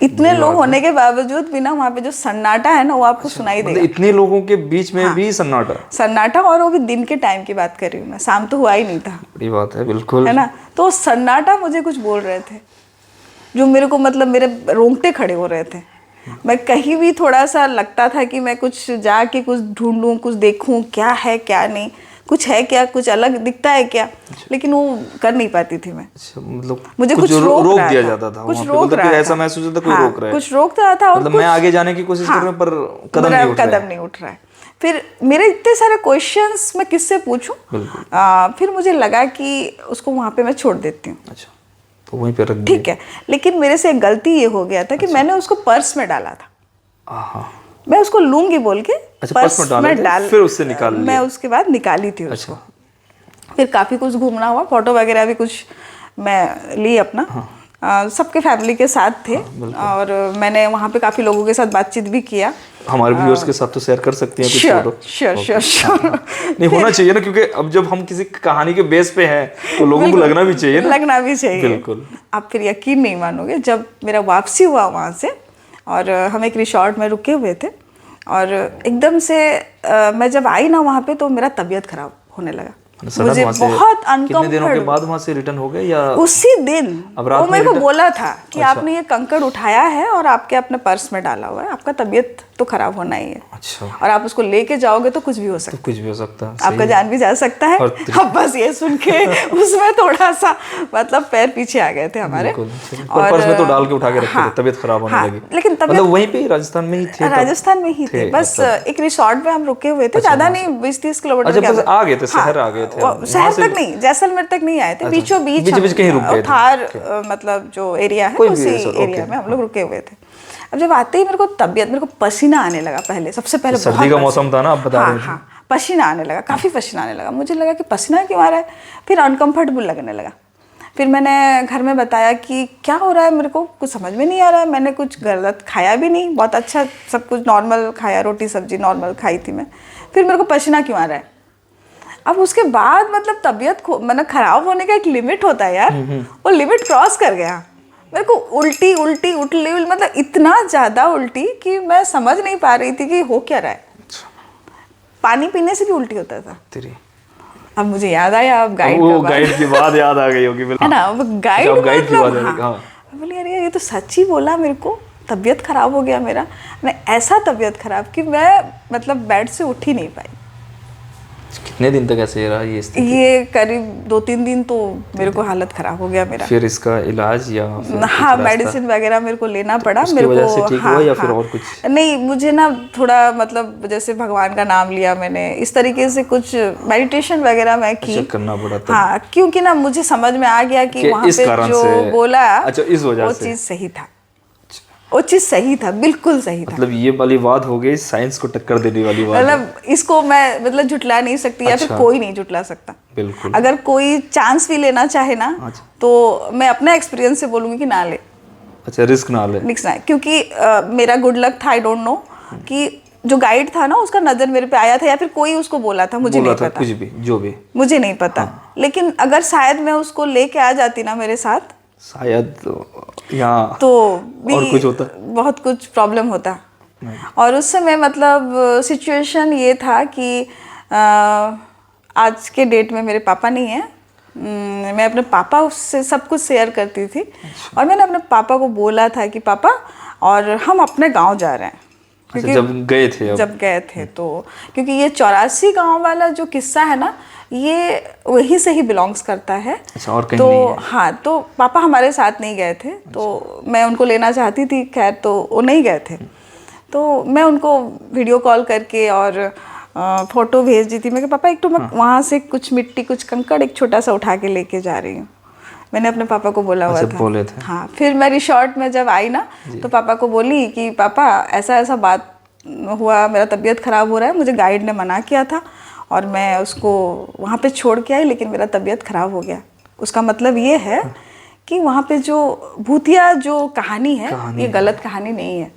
इतने लोग होने के बावजूद भी ना, वहाँ पे जो सन्नाटा है ना, वो आपको सुनाई देगा। इतने लोगों के बीच में भी सन्नाटा, और वो भी दिन के टाइम की बात कर रही हूँ मैं, शाम तो हुआ ही नहीं था। बड़ी बात है, बिल्कुल, है ना। तो सन्नाटा मुझे कुछ बोल रहे थे, जो मेरे को मतलब मेरे रोंगटे खड़े हो रहे थे। मैं कहीं भी थोड़ा सा लगता था कि मैं कुछ जाके कुछ ढूंढूं, कुछ देखूं, क्या है क्या नहीं, कुछ है क्या, कुछ अलग दिखता है क्या, लेकिन वो कर नहीं पाती थी मैं। अच्छा, मतलब मुझे कुछ रोक दिया जाता था, कुछ रोक रहा था, ऐसा महसूस होता था कोई रोक रहा है, कुछ रोक रहा था, और मतलब मैं आगे जाने की कोशिश कर रहा हूं, पर कदम नहीं उठ रहा है। फिर मेरे इतने सारे क्वेश्चंस मैं किससे पूछूं। फिर मुझे लगा कि उसको वहां पे मैं छोड़ देती हूँ। अच्छा, तो वहीं पे रख दिया। ठीक है, लेकिन मेरे से एक गलती ये हो गया था कि मैंने उसको पर्स में डाला था। मैं उसको लूंगी बोल के अच्छा, पर्स में डाल फिर उससे निकाल लिया। मैं उसके बाद निकाली थी उसको। फिर काफ़ी कुछ घूमना हुआ, फोटो वगैरह भी कुछ मैं ली अपना। सबके फैमिली के साथ थे। और मैंने वहाँ पे काफ़ी लोगों के साथ बातचीत भी किया। हमारे व्यूअर्स के साथ तो शेयर कर सकती हैं कुछ फोटो? श्योर। नहीं, होना चाहिए ना, क्योंकि अब जब हम किसी कहानी के बेस पे हैं तो लोगों को लगना भी चाहिए ना। लगना भी चाहिए, बिल्कुल। आप फिर यकीन नहीं मानोगे, जब मेरा वापसी हुआ वहाँ से और हम एक रिसोर्ट में रुके हुए थे और एकदम से मैं जब आई ना वहाँ पे तो मेरा तबीयत खराब होने लगा। मुझे बहुत अनकंफर्टेबल। कितने दिनों के बाद वहाँ से रिटर्न हो गए या उसी दिन? अब रात वो मेरे को बोला था कि अच्छा। आपने ये कंकड़ उठाया है और आपके अपने पर्स में डाला हुआ है, आपका तबीयत तो खराब होना ही है। अच्छा। और आप उसको लेके जाओगे तो कुछ भी हो सकता है। तो कुछ भी हो सकता है, आपका जान भी जा सकता है। अब बस ये सुन के उसमें थोड़ा सा मतलब पैर पीछे आ गए थे हमारे। और पर्स में तो डाल के उठा के रखे थे, तबीयत खराब होने लगी। लेकिन मतलब वहीं पे राजस्थान में ही थे? राजस्थान में ही थे, बस एक रिसोर्ट में हम रुके हुए थे, ज्यादा नहीं, 20-30 किलोमीटर के आ गए थे, शहर आ गए थे। शहर तक नहीं, जैसलमेर तक नहीं आए थे, बीचों बीच कहीं रुक गए थे। थार मतलब जो एरिया है उसी एरिया में हम लोग रुके हुए थे। अब जब आते ही मेरे को पसीना आने लगा। पहले सबसे पहले सर्दी का मौसम था ना, आप बता रहे थे। हाँ, पसीना आने लगा, काफ़ी पसीना आने लगा। मुझे लगा कि पसीना क्यों आ रहा है, फिर अनकंफर्टेबल लगने लगा। फिर मैंने घर में बताया कि क्या हो रहा है, मेरे को कुछ समझ में नहीं आ रहा है। मैंने कुछ गलत खाया भी नहीं, बहुत अच्छा सब कुछ नॉर्मल खाया, रोटी सब्जी नॉर्मल खाई थी मैं। फिर मेरे को पसीना क्यों आ रहा है। अब उसके बाद मतलब तबीयत मतलब खराब होने का एक लिमिट होता है यार, वो लिमिट क्रॉस कर गया। मेरे को उल्टी मतलब इतना ज़्यादा उल्टी कि मैं समझ नहीं पा रही थी कि हो क्या रहा है। पानी पीने से भी उल्टी होता था। अब मुझे याद आया, अब गाइड की बात याद आ गई होगी, है ना, वो गाइड की बात। बोली यार ये तो सच ही बोला, मेरे को तबीयत खराब हो गया मेरा। ऐसा तबीयत खराब कि मैं मतलब बेड से उठ ही नहीं पाई। कितने दिन तक ऐसे रहा ये स्थिति? ये करीब 2-3 दिन तो मेरे को हालत खराब हो गया मेरा। फिर इसका इलाज या हाँ, मेडिसिन वगैरह मेरे को लेना पड़ा। मेरे वजह से ठीक हुआ या फिर और कुछ? नहीं, मुझे ना थोड़ा मतलब जैसे भगवान का नाम लिया मैंने, इस तरीके से कुछ मेडिटेशन वगैरह मैं की। करना पड़ा था। हाँ, क्योंकि ना मुझे समझ में आ गया कि वहाँ पे जो बोला वो चीज़ सही था। वो चीज़ सही था, बिल्कुल सही था। मतलब ये वाली बात हो गई, साइंस को टक्कर देने वाली बात। मतलब इसको मैं मतलब झुटला नहीं सकती। अच्छा। या फिर कोई नहीं झुटला सकता। बिल्कुल। अगर कोई चांस भी लेना चाहे ना, तो मैं अपना एक्सपीरियंस से बोलूँगी कि ना ले। अच्छा, रिस्क ना ले। क्योंकि मेरा गुड लक था, आई डोंट नो कि जो गाइड था ना उसका नज़र मेरे पे आया था या फिर कोई उसको बोला था, मुझे नहीं पता। कुछ भी, जो भी मुझे नहीं पता। लेकिन अगर शायद मैं उसको लेके आ जाती ना मेरे साथ, शायद यहाँ तो और कुछ होता, बहुत कुछ प्रॉब्लम होता। और उस समय मतलब सिचुएशन ये था कि आज के डेट में मेरे पापा नहीं है। मैं अपने पापा से सब कुछ शेयर करती थी। और मैंने अपने पापा को बोला था कि पापा और हम अपने गांव जा रहे हैं। क्योंकि जब गए थे तो क्योंकि ये 84 गांव वाला जो किस्सा है ना, ये वहीं से ही बिलोंग्स करता है। अच्छा, और कहीं तो नहीं है? हाँ, तो पापा हमारे साथ नहीं गए थे। तो मैं उनको लेना चाहती थी, खैर तो वो नहीं गए थे। तो मैं उनको वीडियो कॉल करके और फोटो भेज दी थी। मैं पापा एक तो मैं वहाँ से कुछ मिट्टी कुछ कंकड़ एक छोटा सा उठा के लेके जा रही हूँ। मैंने अपने पापा को बोला हुआ था। बोले थे। हाँ, फिर मैं रिसोर्ट में जब आई ना तो पापा को बोली कि पापा ऐसा ऐसा बात हुआ, मेरा तबीयत ख़राब हो रहा है, मुझे गाइड ने मना किया था और मैं उसको वहाँ पे छोड़ के आई, लेकिन मेरा तबीयत ख़राब हो गया। उसका मतलब ये है कि वहाँ पे जो भूतिया जो कहानी है ये गलत कहानी नहीं है।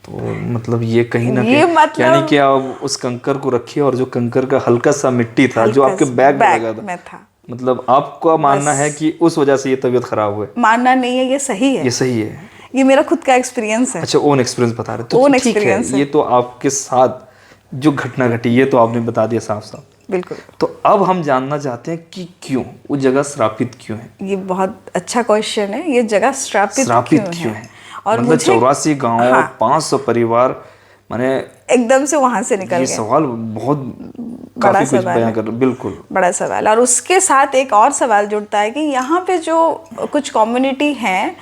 तो मतलब ये कहीं ना कहीं मतलब, यानी कि आप उस कंकर को रखिए और जो कंकर का हल्का सा मिट्टी था जो आपके बैग में था, मतलब आपका मानना है कि उस वजह से ये तबीयत खराब हुई? मानना नहीं है, ये सही है। ये सही है, ये मेरा खुद का एक्सपीरियंस है। अच्छा, ओन एक्सपीरियंस बता रहे, तो ठीक है। ये तो आपके साथ जो घटना घटी ये तो आपने बता दिया साफ साफ। बिल्कुल। तो अब हम जानना चाहते हैं कि क्यों वो जगह श्रापित क्यों है? ये बहुत अच्छा क्वेश्चन है। ये जगह श्रापित क्यों है? और मतलब 84 गाँव, 500 परिवार, माने एकदम से वहां से निकल गए। ये सवाल बहुत बड़ा सवाल है। बिल्कुल बड़ा सवाल। और उसके साथ एक और सवाल जुड़ता है कि यहाँ पे जो कुछ कम्युनिटी हैं,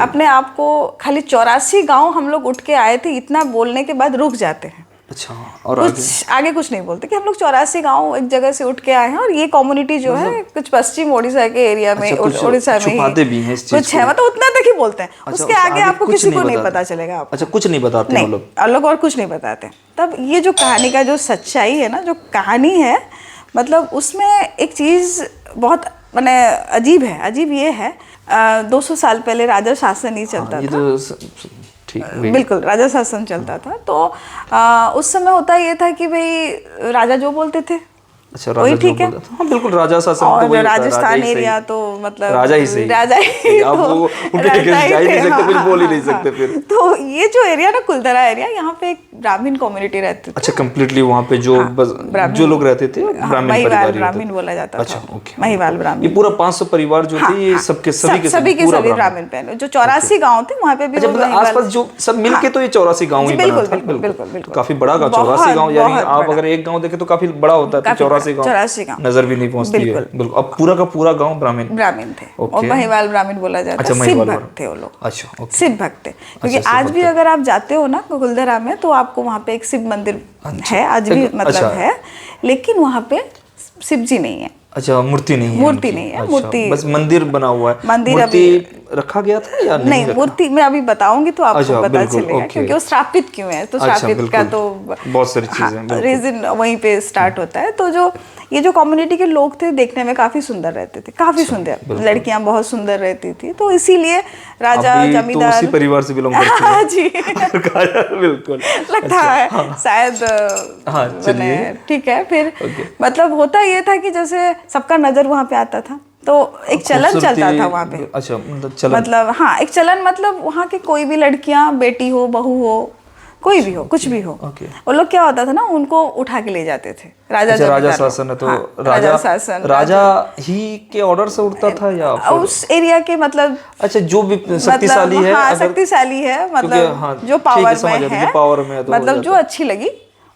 अपने आप को खाली 84 गांव हम लोग उठ के आए थे इतना बोलने के बाद रुक जाते हैं। अच्छा, और आगे कुछ नहीं बोलते कि हम लोग 84 गांव एक जगह से उठ के आए हैं और ये कम्युनिटी जो है कुछ पश्चिम ओडिशा के एरिया में, ओडिशा में ही कुछ है, मतलब उतना तक ही बोलते हैं, अच्छा, उसके उस आगे आपको कुछ किसी को नहीं बताते। पता चलेगा आपको। अच्छा, कुछ नहीं बताते वो नहीं, लोग। अलग और कुछ नहीं बताते। तब ये जो कहानी का जो सच्चाई है ना, जो कहानी है, मतलब उसमें एक चीज़ बहुत मैंने अजीब है। अजीब ये है, 200 साल पहले राजा शासन ही चलता ये था। तो ठीक वही। बिल्कुल, राजा शासन चलता था। तो उस समय होता ये था कि भाई राजा जो बोलते थे अच्छा, वही राजा जो ठीक है। बोलता था, हाँ बिल्कुल, राजा शासन तो और वही होता है, राजा राजस्थान ही सही। एरिया तो मतलब राजा ही सही। राजा ही सही, आप तो वो उनके राजा अगेंस्ट जा ही थे, नहीं सकते, हाँ, कुछ बोल ही हाँ, नहीं सकते हाँ। फिर। तो ये जो एरिया ना, कुलधरा एरिया, यहाँ पे एक ब्राह्मण कम्युनिटी रहती थी। अच्छा, कंप्लीटली वहाँ पे जो हाँ, जो लोग रहते थे हाँ, ब्राह्मण महिवाल परिवार ही होते ब्राह्मण थे। बोला जाता अच्छा, था। ओके। महिवाल ये ब्राह्मण। पूरा 500 परिवार जो हाँ, थे, ये हाँ, सबके सभी के सभी के पूरा सभी ब्राह्मण। ब्राह्मण पहले जो 84 गांव थे वहाँ पे भी अच्छा, वो मतलब महिवाल। आसपास जो सब मिलके हाँ, तो ये 84 गांव जी ही बना बिल्कुल था। बिल्कुल बिल्कुल बिल्कुल। तो काफी बड़ा गांव, बहुत 84 गांव, यानी बहुत आप बड़ा। अगर एक गांव देखे तो काफी बड़ा होता है, तो काफी 84 बड़ा, 84 गांव नजर भी नहीं पहुंचती है। बिल्कुल। बिल्कुल। अब पूरा का पूरा गांव ब्राह्मण ब्राह्मण थे और ओके। महिवाल ब्राह्मण बोला जाता अच्छा, है। शिव महिवाल भक्त थे वो लोग। अच्छा, ओके। शिव भक्त थे, क्योंकि अच्छा, शिव आज भी भक्त। अगर आप जाते हो ना कुलधरा में, तो आपको वहाँ पे एक शिव मंदिर है, आज भी मतलब अच्छा। है, लेकिन वहाँ पे शिव जी नहीं है। अच्छा, मूर्ति नहीं है मूर्ति उनकी। नहीं है, अच्छा, मूर्ति बस मंदिर बना हुआ है। मंदिर मूर्ति अभी रखा गया था या नहीं नहीं, रखा? मूर्ति मैं अभी बताऊंगी तो आपको अच्छा, पता बिल्कुल, चलेगा, ओके। क्योंकि वो श्रापित क्यों है। तो अच्छा, श्रापित का बिल्कुल। तो बहुत सारी चीजें, बिल्कुल। रीजन वहीं पे स्टार्ट होता है। तो जो ये जो कम्युनिटी के लोग थे, देखने में काफी सुंदर रहते थे, काफी सुंदर, बिल्कुल। लड़कियां बहुत सुंदर रहती थी। तो इसीलिए राजा आप भी तो जमींदार उसी परिवार से बिलोंग करती हाँ हैं। जी बिल्कुल। लगता अच्छा, है हाँ। शायद हाँ, मैंने चलिए। ठीक है। फिर ओके। मतलब होता ये था कि जैसे सबका नजर वहाँ पे आता था, तो एक चलन चलता था वहाँ पे। अच्छा, मतलब चलन। मतलब हाँ, एक चलन, मतलब वहाँ की कोई भी लड़कियां, बेटी हो, बहू हो, कोई भी हो, कुछ भी हो, ओके। वो लोग क्या होता था ना, उनको उठा के ले जाते थे राजा अच्छा, राजा जमींदार लोग। शासन है तो हाँ, राजा शासन, राजा ही के ऑर्डर से उठता था या फिर? उस एरिया के मतलब अच्छा, जो भी शक्तिशाली मतलब है, हाँ, अगर शक्तिशाली है, मतलब हाँ, जो ठीक पावर समझ में आती है, जो पावर में है तो हो मतलब जो जाता। अच्छी लगी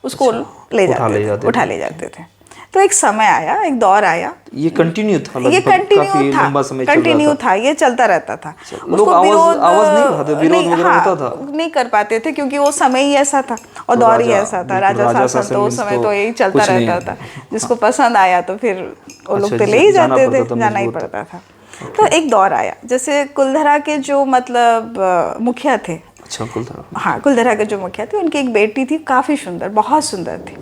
उसको ले उठा ले जाते थे, जाते उठा थे। ले जाते थे। तो एक समय आया, एक दौर आया, ये कंटिन्यू था ये लगभग, कंटिन्यू काफी था, लंबा समय चल रहा कंटिन्यू था। था, ये चलता रहता था। लोग उसको आवाज नहीं उठाते, विरोध नहीं, वगैरह हाँ, होता था? नहीं कर पाते थे, क्योंकि वो समय ही ऐसा था और तो दौर ही राजा, ऐसा था। बिल्कुल, राजा राजा शासन शासन तो उस means समय तो तो यही चलता कुछ नहीं रहता है। था। जिसको पसंद आया तो फिर वो लोग अच्छा, तो ले ही जाना जाते पड़ता थे, था, जाना ही मजबूर था। पड़ता था। तो एक दौर आया, जैसे कुलधरा के जो मतलब मुखिया थे, अच्छा, कुलधरा। हाँ, कुलधरा के जो मुखिया थे, उनकी एक बेटी थी, काफी सुंदर, बहुत सुंदर थी।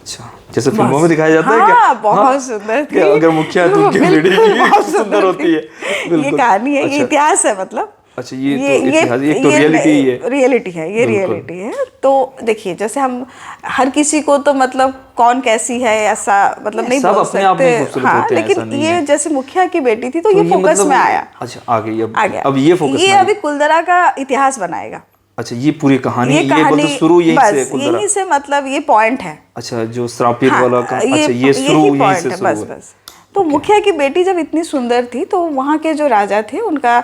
अच्छा, जैसे फिल्मों में दिखाया जाता है हाँ, क्या? बहुत सुंदर थी। क्या अगर मुखिया है तो उनकी बिल्कुल, बेटी बहुत भी सुंदर होती है। ये बिल्कुल। कहानी है, ये अच्छा। इतिहास है, मतलब अच्छा, ये तो इतिहास, ये तो ये रियलिटी ही है। रियलिटी है, ये बिल्कुल। रियलिटी है। तो देखिए, जैसे हम हर किसी को तो मतलब कौन कैसी है ऐसा मतलब नहीं सब बोल अपने आप में सकते, खूबसूरत हाँ, होते हैं, ऐसा लेकिन नहीं ये है। जैसे मुखिया की बेटी थी, तो तो ये फोकस मतलब में आया, अच्छा, आ गई। आ गया। अब ये फोकस ये में अभी कुलधरा का इतिहास बनाएगा। अच्छा, ये पूरी कहानी, ये ये कहानी मतलब शुरू यहीं से है बस कुलधरा। यहीं से, मतलब ये पॉइंट है। अच्छा, जो श्रापित हाँ, वाला का, अच्छा, ये शुरू यही यहीं पॉइंट से है, शुरू बस है। बस। तो मुखिया की बेटी जब इतनी सुंदर थी, तो वहाँ के जो राजा थे, उनका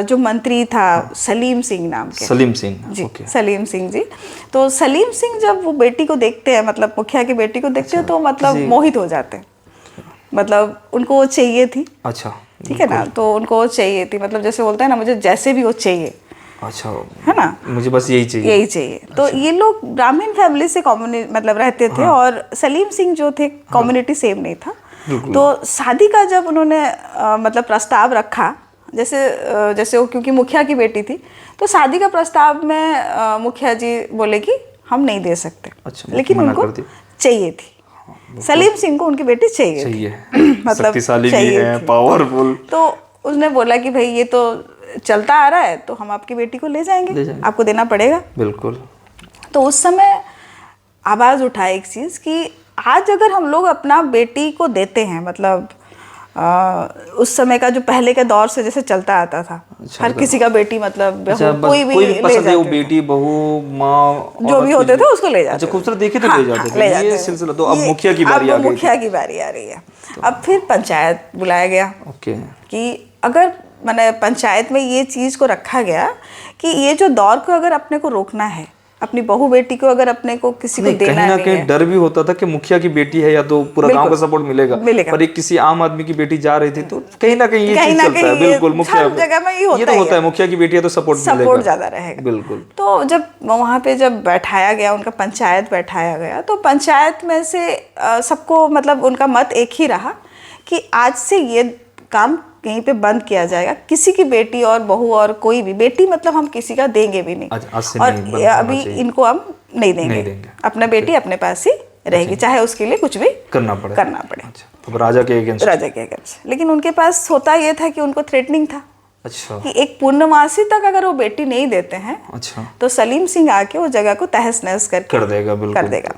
जो मंत्री था, सलीम सिंह नाम के, सलीम सिंह, जी, ओके। सलीम सिंह जी। तो सलीम सिंह जब वो बेटी को देखते हैं, मतलब मुखिया की बेटी को देखते हैं, तो मतलब मोहित हो जाते हैं, मतलब उनको वो चाहिए थी। अच्छा, ठीक है ना, तो उनको वो चाहिए थी, मतलब जैसे बोलते हैं ना, मुझे जैसे भी वो चाहिए, अच्छा, है ना, मुझे बस यही चाहिए, यही चाहिए। तो ये लोग ब्राह्मण फैमिली से कम्युनिटी मतलब रहते थे, और सलीम सिंह जो थे, कम्युनिटी सेम नहीं था। तो शादी का जब उन्होंने मतलब प्रस्ताव रखा, जैसे वो क्योंकि मुखिया की बेटी थी, तो शादी का प्रस्ताव में मुखिया जी बोले कि हम नहीं दे सकते। अच्छा, लेकिन मना उनको कर दी। चाहिए थी, सलीम सिंह को उनकी बेटी चाहिए चाहिए थी। मतलब शक्तिशाली भी चाहिए है, थी। पावरफुल। तो उसने बोला कि भाई ये तो चलता आ रहा है, तो हम आपकी बेटी को ले जाएंगे, आपको देना पड़ेगा। बिल्कुल। तो उस समय आवाज़ उठाए एक चीज़ कि आज अगर हम लोग अपना बेटी को देते हैं, मतलब उस समय का जो पहले के दौर से जैसे चलता आता था, अच्छा, हर किसी का बेटी मतलब अच्छा, कोई भी ले पसंद है, वो जाते थे। बेटी, बहू, माँ, जो भी होते थे उसको ले जाते अच्छा, थे। खूबसूरत देखे तो हाँ, ले जाते थे। ले ये जाते थे। सिलसिला तो अब ये- मुखिया की बारी अब आ गई मुखिया की बारी आ रही है। अब फिर पंचायत बुलाया गया ओके। कि अगर मैंने पंचायत में ये चीज़ को रखा गया कि ये जो दौर को अगर अपने को रोकना है, अपनी बहू बेटी को अगर अपने को किसी को देना कहीं ना नहीं कहीं है, डर भी होता था कि मुखिया की बेटी है या तो पूरा गांव का सपोर्ट मिलेगा, पर एक किसी आम आदमी की बेटी जा रही थी, तो कहीं ना कहीं ये चीज चलता है। बिल्कुल, मुखिया हर जगह में ये तो होता है, मुखिया की बेटी है तो सपोर्ट ज़्यादा रहेगा। बिल्कुल। तो जब वहाँ पे जब बैठाया गया, उनका पंचायत बैठाया गया, तो पंचायत में से सबको मतलब उनका मत एक ही रहा कि आज से ये काम कहीं पे बंद किया जाएगा, किसी की बेटी और बहू और कोई भी बेटी मतलब हम किसी का देंगे भी नहीं। आज से और नहीं, बंद होना अभी चाहिए। इनको हम नहीं नहीं देंगे, देंगे। अपना बेटी अपने पास ही रहेगी, चाहे उसके लिए कुछ भी करना पड़े। करना पड़े अब राजा के अगेंस्ट। राजा के अगेंस्ट। लेकिन उनके पास होता ये था कि उनको थ्रेटनिंग था अच्छा कि एक पूर्णमासी तक अगर वो बेटी नहीं देते हैं अच्छा, तो सलीम सिंह आके वो जगह को तहस नहस करके कर देगा, बिल्कुल कर देगा।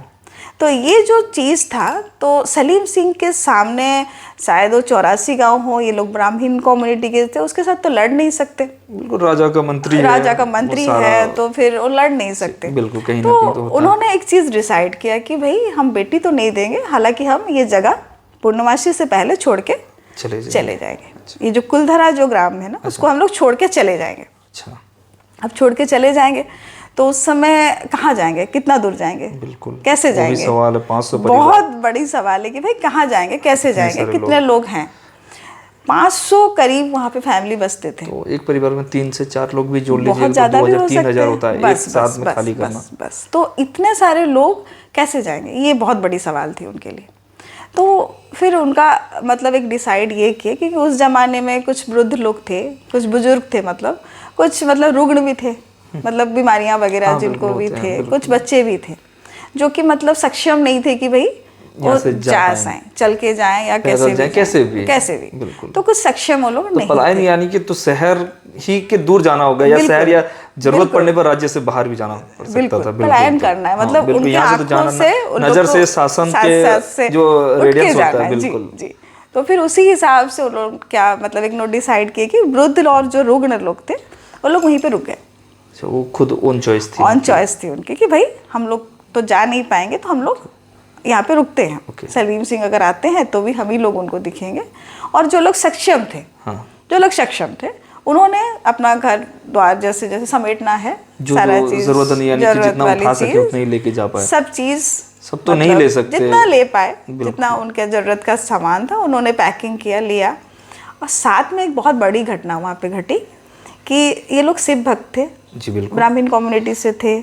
तो ये जो चीज़ था, तो सलीम सिंह के सामने शायद वो 84 गांव हो, ये लोग ब्राह्मण कम्युनिटी के थे, उसके साथ तो लड़ नहीं सकते। बिल्कुल राजा का मंत्री है, राजा का मंत्री वो सारा- है, तो फिर वो लड़ नहीं सकते। बिल्कुल, कहीं ना तो कहीं तो होता है। उन्होंने एक चीज़ डिसाइड किया कि भाई हम बेटी तो नहीं देंगे, हालांकि हम ये जगह पूर्णमासी से पहले छोड़ के चले जाएंगे। ये जो कुलधरा जो ग्राम है ना, उसको हम लोग छोड़ के चले जाएंगे। अच्छा, अब छोड़ के चले जाएंगे तो उस समय कहाँ जाएंगे, कितना दूर जाएंगे, बिल्कुल कैसे वो भी जाएंगे? सवाल है। 500 परिवार, बहुत बड़ी सवाल है कि भाई कहाँ जाएंगे, कैसे जाएंगे, सारे कितने लोग हैं। 500 करीब वहाँ पे फैमिली बसते थे। तो एक परिवार में 3 से 4 लोग भी जोड़ लीजिए बहुत तो ज़्यादा भी हो 2000 3000 सकते होता है हैं। एक साथ में खाली करना। बस तो इतने सारे लोग कैसे जाएंगे, ये बहुत बड़ी सवाल थी उनके लिए। तो फिर उनका मतलब एक डिसाइड ये किया कि उस ज़माने में कुछ वृद्ध लोग थे, कुछ बुजुर्ग थे, मतलब कुछ मतलब रुग्ण भी थे, मतलब बीमारियां वगैरह जिनको भी होते हैं, थे, कुछ बच्चे भी थे जो कि मतलब सक्षम नहीं थे कि भाई वो जा पाएं, चल के जाएं या कैसे भी कैसे भी। बिल्कुल। तो कुछ सक्षम वो लोग तो नहीं पलायन थे। यानी कि तो शहर ही के दूर जाना होगा या शहर या जरूरत पड़ने पर राज्य से बाहर भी जाना पड़ सकता था। पलायन करना है, मतलब बिल्कुल, उनकी यहाँ से तो आंखों जाना से उन नजर लोग से को शासन साथ के जो उठ के रेडियंस होता जाना है, है। बिल्कुल जी। तो फिर उसी हिसाब से वो लोग क्या मतलब एक नोट डिसाइड किए कि वृद्ध और जो रुग्ण लोग थे वो लोग वहीं पे रुक गए। अच्छा, वो खुद ऑन चॉइस थी उनकी कि भाई हम लोग तो जा नहीं पाएंगे, तो हम लोग यहाँ पे रुकते हैं। सलीम सिंह अगर आते हैं तो भी हम ही लोग उनको दिखेंगे। और जो लोग सक्षम थे, जो लोग सक्षम थे, उन्होंने अपना घर द्वार जैसे जैसे समेटना है, सारा चीज जरूरत नहीं, यानी कि जितना उठा सके उतना ही लेके जा पाए। सब चीज सब तो नहीं ले सकते, जितना ले पाए, जितना उनके जरूरत का सामान था उन्होंने पैकिंग किया, लिया। और साथ में एक बहुत बड़ी घटना वहाँ पे घटी कि ये लोग शिव भक्त थे, जी बिल्कुल, ब्राह्मण कम्युनिटी से थे,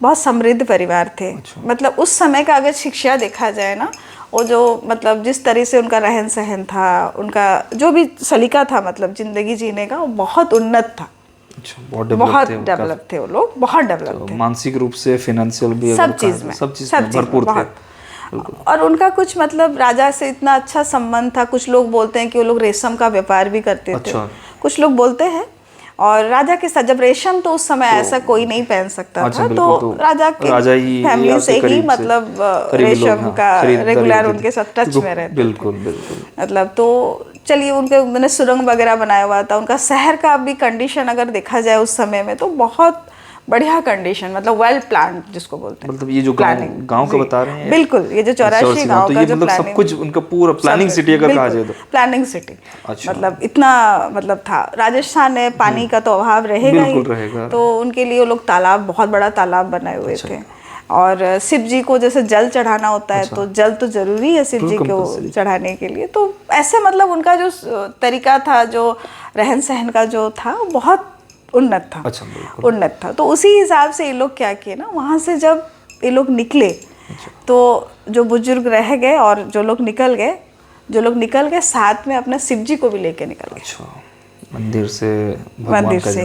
बहुत समृद्ध परिवार थे। मतलब उस समय का अगर शिक्षा देखा जाए ना, वो जो मतलब जिस तरह से उनका रहन सहन था, उनका जो भी सलीका था, मतलब जिंदगी जीने का, वो बहुत उन्नत था। अच्छा, बहुत डेवलप थे वो लोग, बहुत डेवलप थे, मानसिक रूप से, फाइनेंशियल भी, सब चीज में भरपूर थे। और उनका कुछ मतलब राजा से इतना अच्छा संबंध था। कुछ लोग बोलते हैं कि वो लोग रेशम का व्यापार भी करते थे, कुछ लोग बोलते हैं। और राजा के साथ जब रेशम तो उस समय ऐसा कोई नहीं पहन सकता था, तो राजा के फैमिली से ही मतलब रेशम का रेगुलर उनके साथ टच में रहते। बिल्कुल मतलब तो चलिए, उनके मैंने सुरंग वगैरह बनाया हुआ था। उनका शहर का भी कंडीशन अगर देखा जाए उस समय में तो बहुत बढ़िया कंडीशन, मतलब वेल प्लान जिसको बोलते हैं। मतलब ये जो गांव का बता रहे हैं, बिल्कुल, ये जो 84 गांव का जो मतलब सब कुछ उनका पूरा प्लानिंग सिटी अगर कहा जाए तो प्लानिंग सिटी। मतलब इतना मतलब था। राजस्थान में पानी का तो अभाव रहेगा ही, तो उनके लिए वो लोग तालाब, बहुत बड़ा तालाब बनाए हुए थे। और शिव जी को जैसे जल चढ़ाना होता है, तो जल तो जरूरी है शिव जी को चढ़ाने के लिए। तो ऐसे मतलब उनका जो तरीका था, जो रहन सहन का जो था, बहुत उन्नत था। उन्नत था। तो उसी हिसाब से ये लोग क्या किए ना, वहाँ से जब ये लोग निकले तो जो बुजुर्ग रह गए और जो लोग निकल गए साथ में अपना शिव जी को भी लेके निकल गए। मंदिर से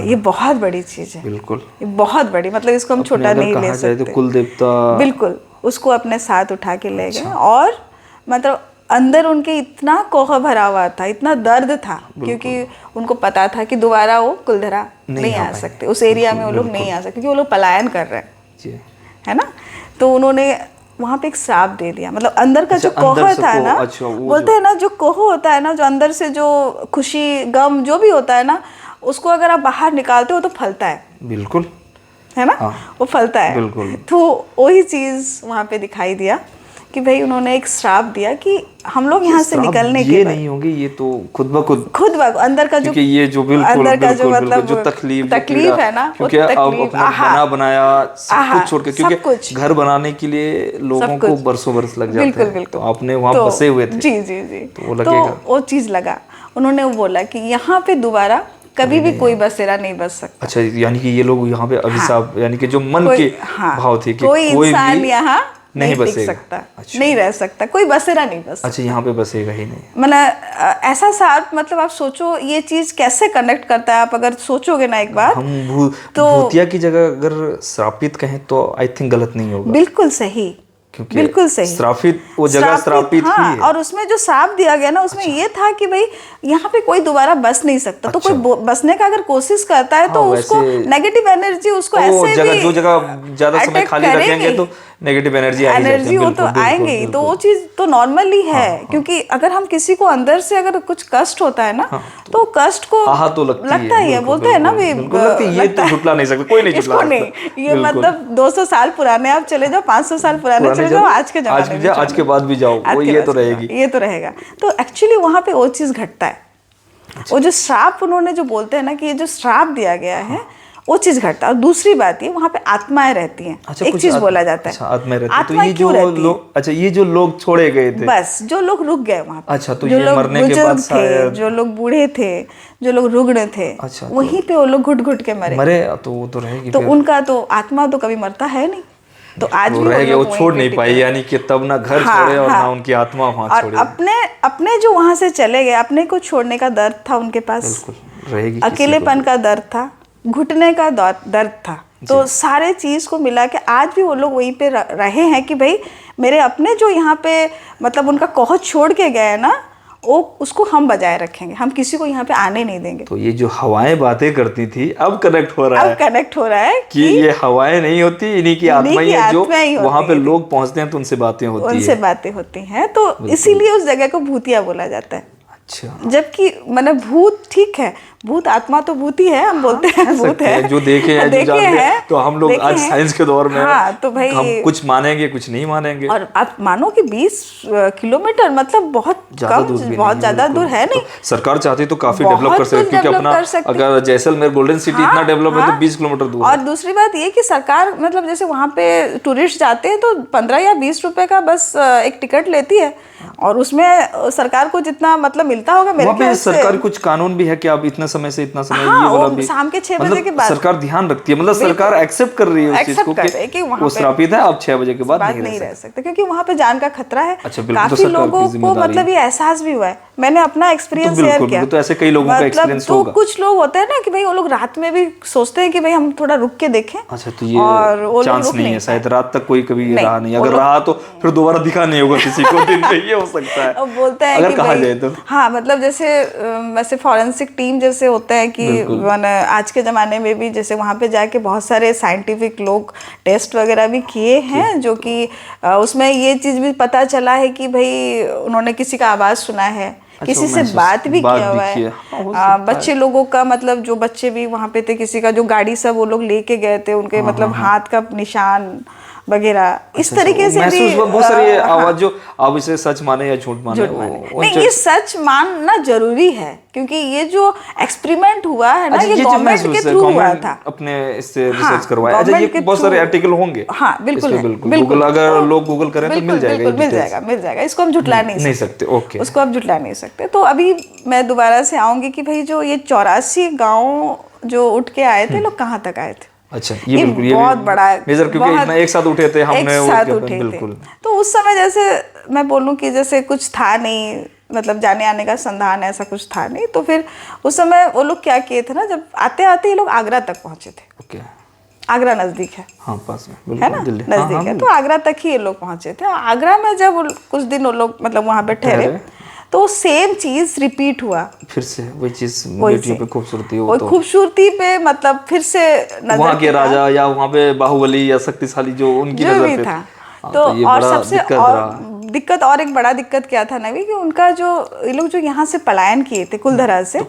ये बहुत बड़ी चीज है। बिल्कुल, ये बहुत बड़ी, मतलब इसको हम छोटा नहीं ले सकते। तो कुल देवता, बिल्कुल, उसको अपने साथ उठा के ले गए। और मतलब अंदर उनके इतना कोह भरा हुआ था, इतना दर्द था, क्योंकि उनको पता था कि दोबारा वो कुलधरा नहीं आ सकते, उस एरिया में वो लोग नहीं आ सकते, क्योंकि वो लोग पलायन कर रहे हैं, है ना। तो उन्होंने वहाँ पे एक श्राप दे दिया। मतलब अंदर का जो कोह था ना, बोलते हैं ना, जो कोह होता है ना, जो अंदर से जो खुशी गम जो भी होता है ना, उसको अगर आप बाहर निकालते हो तो फलता है। बिल्कुल, है ना, वो फलता है। बिल्कुल। तो वही चीज वहाँ पे दिखाई दिया कि भाई उन्होंने एक श्राप दिया कि हम लोग यहाँ से निकलने के नहीं होंगे, ये तो खुद ब खुद अंदर का जो, ये जो अंदर का जो मतलब जो तकलीफ है ना, क्योंकि अब अपना बना बनाया सब कुछ छोड़ के, क्योंकि घर बनाने के लिए लोगों को बरसों बरस लग जाते हैं, तो आपने वहाँ बसे हुए थे। जी, तो वो चीज लगा। उन्होंने वो बोला कि यहाँ पे दोबारा कभी भी कोई बसेरा नहीं बस सकता। अच्छा, यानी कि ये लोग यहाँ पे अभिशाप, यानी कि जो मन के भाव थे कि कोई इंसान यहाँ नहीं टिक बसेगा। सकता। अच्छा। नहीं रह सकता, कोई बसेरा नहीं बस। अच्छा, यहाँ पे बसेगा ही नहीं। मतलब ऐसा सांप, मतलब आप सोचो ये चीज कैसे कनेक्ट करता है, आप अगर सोचोगे ना एक बार। हम तो भूतिया की जगह अगर श्रापित कहें तो आई थिंक गलत नहीं होगा, बिल्कुल सही, क्योंकि बिल्कुल सही। श्रापित वो जगह श्रापित हाँ, ही है। और उसमें जो सांप दिया गया ना, उसमें ये था कि भाई यहाँ पे कोई दोबारा बस नहीं सकता। तो कोई बसने का अगर कोशिश करता है तो हाँ, उसको वैसे नेगेटिव एनर्जी उसको वो ऐसे जगह भी जो जगह ज्यादा समय अटैक खाली रखेंगे तो नेगेटिव एनर्जी आ ही जाती एनर्जी है। वो तो बिल्कुल, आएंगे ही। बिल्कुल, तो वो बिल्कुल। चीज तो नॉर्मली है, क्योंकि अगर हम किसी को अंदर से अगर कुछ कष्ट होता है ना, तो कष्ट को आहा तो लगता ही है। बिल्कुल, बोलते हैं ना भी, बिल्कुल लगती है। ये तो झुटला नहीं सकता, कोई नहीं झुटला इसको सकता। नहीं, ये बिल्कुल। मतलब 200 साल पुराने आप चले जाओ, 500 साल पुराने चले जाओ, आज के जमाने में आज के बाद भी जाओ, वो ये तो रहेगी। ये तो रहेगा। तो एक्चुअली वहां पे वो चीज घटता है। वो जो श्राप उन्होंने जो बोलते हैं ना कि ये जो श्राप दिया गया है, वो चीज घटता है। और दूसरी बात ये, वहां पे आत्माएं रहती हैं। अच्छा, एक चीज बोला जाता है, अच्छा, आत्माएं रहती है। तो आत्माएं ये क्यों जो रहती हैं? लोग, अच्छा, ये जो लोग छोड़े गए थे, बस जो लोग रुक गए वहां पे, अच्छा, तो जो ये लोग मरने के बाद बुजुर्ग थे, शायद जो लोग बूढ़े थे, जो लोग रुग्ण थे, अच्छा, वहीं पे वो लोग घुट घुट के मरे। तो वो तो रहेगी। तो फिर उनका तो आत्मा तो कभी मरता है नहीं। तो आज वो भी रह गया, वो लोग छोड़ वहीं नहीं पे पाई, टिके। यानी कि तब ना घर हाँ, छोड़े और हाँ। ना उनकी आत्मा वहां और छोड़े। अपने जो वहां से चले गए, अपने को छोड़ने का दर्द था उनके पास, बिल्कुल रहेगी। किसी को अकेलेपन का दर्द था, घुटने का दर्द था। तो सारे चीज को मिला के आज भी वो लोग वहीं पे रहे हैं कि भाई मेरे अपने जो यहाँ पे मतलब उनका कौहत छोड़ के गए ना, वो उसको हम बजाय रखेंगे, हम किसी को यहाँ पे आने नहीं देंगे। तो ये जो हवाएं बातें करती थी, अब कनेक्ट हो रहा है। अब कनेक्ट हो रहा है कि ये हवाएं नहीं होती, इन्हीं की आत्मा ही है, जो आत्मा ही होती वहां पे है। लोग पहुंचते हैं तो उनसे बातें होती उनसे है। बातें होती हैं, तो इसीलिए उस जगह को भूतिया बोला जाता है। अच्छा, जबकि मतलब भूत ठीक है, भूत आत्मा तो भूत ही है, हम बोलते हैं भूत है, जो देखे हैं, जो जानते हैं। तो हम लोग आज साइंस के दौर में हाँ, तो भाई हम कुछ मानेंगे, कुछ नहीं मानेंगे। और आप मानो कि 20 किलोमीटर मतलब बहुत ज्यादा दूर भी बहुत ज्यादा दूर है नहीं। तो सरकार चाहती तो काफी बहुत डेवलप कर सकती है, क्योंकि डेवलप अपना कर सकती। अगर जैसलमेर गोल्डन सिटी इतना डेवलप है तो 20 किलोमीटर दूर और है। दूसरी बात ये कि सरकार मतलब जैसे वहाँ पे टूरिस्ट जाते हैं तो 15 या 20 रुपए का बस एक टिकट लेती है, और उसमें सरकार को जितना मतलब मिलता होगा मेरे वहाँ पे ख्याल से। सरकारी कुछ कानून भी है कि आप इतना समय से इतना समय, हाँ, ये वाला वो भी शाम के 6 बजे मतलब के बाद सरकार ध्यान रखती है, मतलब सरकार एक्सेप्ट कर रही है उस चीज को कि वहाँ वो पे श्रापित है, आप 6 बजे के बाद बात नहीं नहीं रह रह सकते, क्योंकि वहाँ पे जान का खतरा है। अच्छा, बिल्कुल, तो काफी सरकार की लोगों को जिम्मेदारी मतलब ये एहसास भी हुआ है, मैंने अपना एक्सपीरियंस बिल्कुल, शेयर किया। बिल्कुल, तो ऐसे कई लोगों का मतलब एक्सपीरियंस तो होगा। कुछ लोग होते हैं ना कि भाई वो लोग रात में भी सोचते हैं कि भाई हम थोड़ा रुक के देखें। अच्छा, तो ये और वो लोग चांस रुक नहीं है शायद, रात तक कोई कभी नहीं, रहा नहीं, वो अगर लोग- रहा तो फिर दोबारा दिखा नहीं होगा किसी को दिन में, ये हो सकता है। अब बोलते हैं अगर कि कहा भाई जाए तो हाँ, मतलब जैसे वैसे फॉरेंसिक टीम जैसे होते हैं कि माने आज के ज़माने में भी जैसे वहाँ पे जाके बहुत सारे साइंटिफिक लोग टेस्ट वगैरह भी किए हैं, जो कि उसमें ये चीज़ भी पता चला है कि भाई उन्होंने किसी का आवाज़ सुना है, किसी से बात भी किया हुआ है। बच्चे लोगों का मतलब जो बच्चे भी वहाँ पे थे, किसी का जो गाड़ी सब वो लोग लेके गए थे, उनके मतलब हाथ का निशान वगैरह इस तरीके से भी बहुत सारी आवाज जो आप इसे सच माने या झूठ माने, नहीं, ये सच मानना जरूरी है, क्योंकि ये जो एक्सपेरिमेंट हुआ है ना, ये गवर्नमेंट के थ्रू हुआ था, अपने इससे रिसर्च करवाया। अच्छा, ये बहुत सारे आर्टिकल होंगे। हाँ, बिल्कुल, गूगल अगर लोग गूगल करें तो मिल जाएगा, मिल जाएगा। इसको हम झुटला नहीं सकते। ओके, उसको आप झुटला नहीं सकते। तो अभी मैं दोबारा से आऊंगी कि भाई जो ये 84 गाँव जो उठ के आए थे, लोग कहाँ तक आए थे। अच्छा, ये बिल्कुल, ये बहुत बड़ा मेजर, क्योंकि इतना एक साथ उठे थे हमने, एक साथ उठे बिल्कुल। तो उस समय जैसे मैं बोलूं कि जैसे कुछ था नहीं, मतलब जाने आने का संधान ऐसा कुछ था नहीं, तो फिर उस समय वो लोग क्या किए थे ना, जब आते आते ये लोग आगरा तक पहुंचे थे। ओके, आगरा नजदीक है, हाँ, पास में, है बिल्कुल, ना, दिल्ली नजदीक है। तो आगरा तक ही ये लोग पहुंचे थे। आगरा में जब कुछ दिन वो लोग मतलब वहां पे ठहरे, तो सेम चीज रिपीट हुआ फिर से, वही चीज बेटियों पे खूबसूरती, वो तो खूबसूरती पे मतलब फिर से वहाँ के राजा या वहाँ पे बाहुबली या शक्तिशाली जो उनकी नजर पे था। हाँ, तो ये और बड़ा सबसे दिक्कत और एक बड़ा दिक्कत क्या था नवी, कि उनका जो ये लोग जो यहाँ से पलायन किए थे कुलधरा से,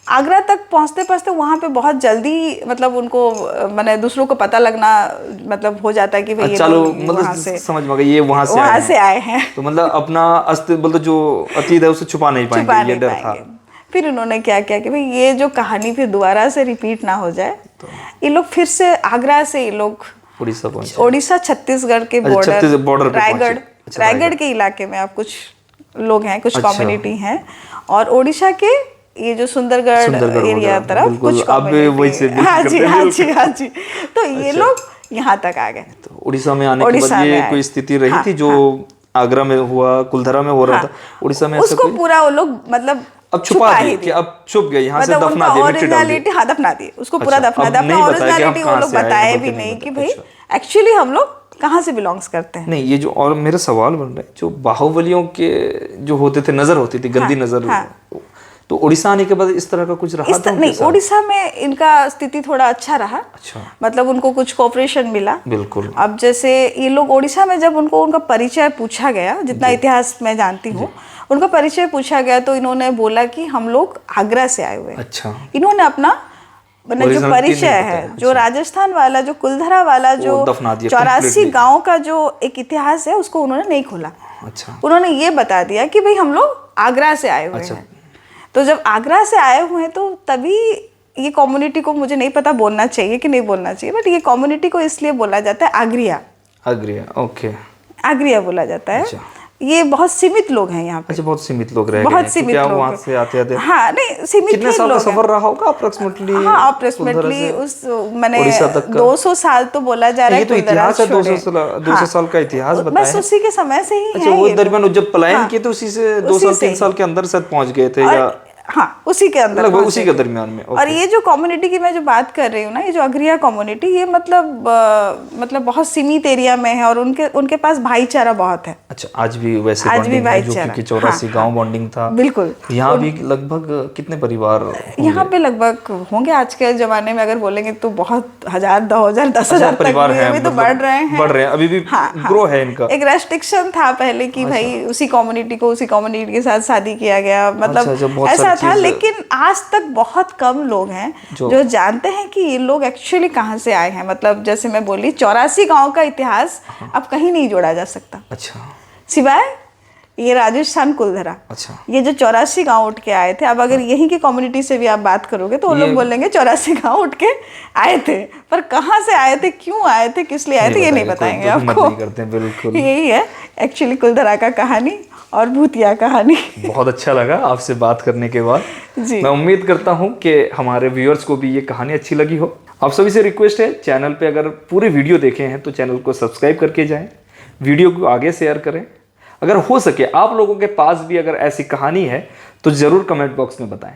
आगरा तक पहुँचते पहुँचते वहाँ पे बहुत जल्दी मतलब उनको मैंने दूसरों को पता लगना मतलब हो जाता है कि भाई चलो, मतलब समझ में गई, ये वहाँ से आए हैं। तो मतलब अपना मतलब जो अतीत है उसे छुपा नहीं पाएंगे, ये डर था। फिर उन्होंने क्या किया कि भाई ये जो कहानी फिर दोबारा से रिपीट ना हो जाए, ये लोग फिर से आगरा से ये लोग उड़ीसा छत्तीसगढ़ के बॉर्डर रायगढ़ के इलाके में आप कुछ लोग हैं, कुछ कम्युनिटी हैं, और उड़ीसा के ये जो सुंदरगढ़ एरिया तरफ कुछ कम्युनिटी। हाँ जी। तो ये लोग यहाँ तक आ गए। तो उड़ीसा में आने के उड़ीसा बाद में ये आए। कोई स्थिति रही हाँ, थी जो आगरा में हुआ, कुलधरा में हो रहा था, उड़ीसा में ऐसा उसको कोई? पूरा वो लोग मतलब अब छुपा दिए कि अब छुप गए, यहाँ से मतलब दफना उनका दिए, मिट्टी डाल दी। ओरिजिनलिटी, हाँ दफना दिए उसको, पूरा अच्छा, दफना अब दिया। अपना नहीं बताया कि हम ओरिजिनलिटी वो कहाँ लोग से आए, बताए बल्कि भी नहीं नहीं कि बताया। भाई अच्छा। एक्चुअली हम लोग कहाँ से बिलोंग्स करते हैं। नहीं, ये जो और मेरा सवाल बन रहा है, जो बाहुबलियों के जो होते थे, नजर होती थी, गंदी नजर, तो उड़ीसा आने के बाद इस तरह का कुछ रहा था उनके नहीं, साथ? उड़ीसा में इनका स्थिति थोड़ा अच्छा रहा। अच्छा, मतलब उनको कुछ कोऑपरेशन मिला। बिल्कुल। अब जैसे ये लोग उड़ीसा में जब उनको उनका परिचय पूछा गया, जितना इतिहास मैं जानती हूँ, उनका परिचय पूछा गया तो इन्होंने बोला कि हम लोग आगरा से आए हुए हैं। अच्छा, इन्होंने अपना मतलब जो Originality परिचय नहीं है, बताया। जो राजस्थान वाला, जो कुलधरा वाला, जो दफना दिया 84 completely। गांव का जो एक इतिहास है, उसको उन्होंने नहीं खोला। अच्छा, उन्होंने ये बता दिया कि भाई हम लोग आगरा से आए हुए हैं। तो जब आगरा से आए हुए हैं तो तभी ये कम्युनिटी को, मुझे नहीं पता बोलना चाहिए कि नहीं बोलना चाहिए, बट ये कम्युनिटी को इसलिए बोला जाता है आगरिया। आगरिया, ओके। आगरिया बोला जाता है। अच्छा। ये बहुत सीमित लोग हैं यहाँ पे। अच्छा, बहुत सीमित लोग रह गए बहुत हैं। सीमित तो क्या लोग वहाँ हैं। से आते आते हाँ, नहीं सीमित कितने ही साल का लोग हैं। सफर रहा होगा अप्रोक्सीमेटली? हाँ, अप्रोक्सीमेटली उस मैंने उड़ीसा तक का? 200 साल तो बोला जा रहा है। ये तो इतिहास है, 200 साल का इतिहास बताया बस है। उसी के समय से ही अच्छा, है वो ये दरमियान जब पलायन किए तो उसी से 2 साल 3 साल के अंदर शायद पहुंच गए थे, या हाँ, उसी के अंदर लगभग पहुंचे उसी के थे। दरमियान में। और ये जो कम्युनिटी की मैं जो बात कर रही हूँ ना, ये जो अग्रिया कम्युनिटी, ये मतलब बहुत सीमित एरिया में है और उनके पास भाईचारा बहुत है। अच्छा, आज भी वैसे आज भी बॉन्डिंग है जो भाईचारा। कि 84 गांव बॉन्डिंग था। बिल्कुल। यहाँ भी लगभग कितने परिवार होंगे? यहाँ पे लगभग होंगे, आज के जमाने में अगर बोलेंगे तो बहुत 1000, 2000, 10,000 परिवार हैं, अभी तो बढ़ रहे हैं, अभी भी ग्रो है इनका। एक रेस्ट्रिक्शन था पहले कि भाई उसी कम्युनिटी के साथ शादी किया गया, मतलब ऐसा था। लेकिन आज तक बहुत कम लोग हैं जो जानते हैं कि ये लोग एक्चुअली कहाँ से आए हैं। मतलब जैसे मैं बोली, 84 गांव का इतिहास अब कहीं नहीं जोड़ा जा सकता। अच्छा, सिवाय ये राजस्थान कुलधरा। अच्छा, ये जो 84 गांव उठ के आए थे, अब अगर यहीं की कम्युनिटी से भी आप बात करोगे तो वो लोग बोलेंगे 84 गांव उठ के आए थे, पर कहाँ से आए थे, क्यों आए थे, किस लिए आए थे, ये नहीं बताएंगे आपको। नहीं करते हैं, बिल्कुल। यही है एक्चुअली कुलधरा का कहानी और भूतिया कहानी। बहुत अच्छा लगा आपसे बात करने के बाद जी। मैं उम्मीद करता हूँ कि हमारे व्यूअर्स को भी ये कहानी अच्छी लगी हो। आप सभी से रिक्वेस्ट है, चैनल पे अगर पूरी वीडियो देखे हैं तो चैनल को सब्सक्राइब करके जाएं, वीडियो को आगे शेयर करें। अगर हो सके आप लोगों के पास भी अगर ऐसी कहानी है तो ज़रूर कमेंट बॉक्स में बताएं।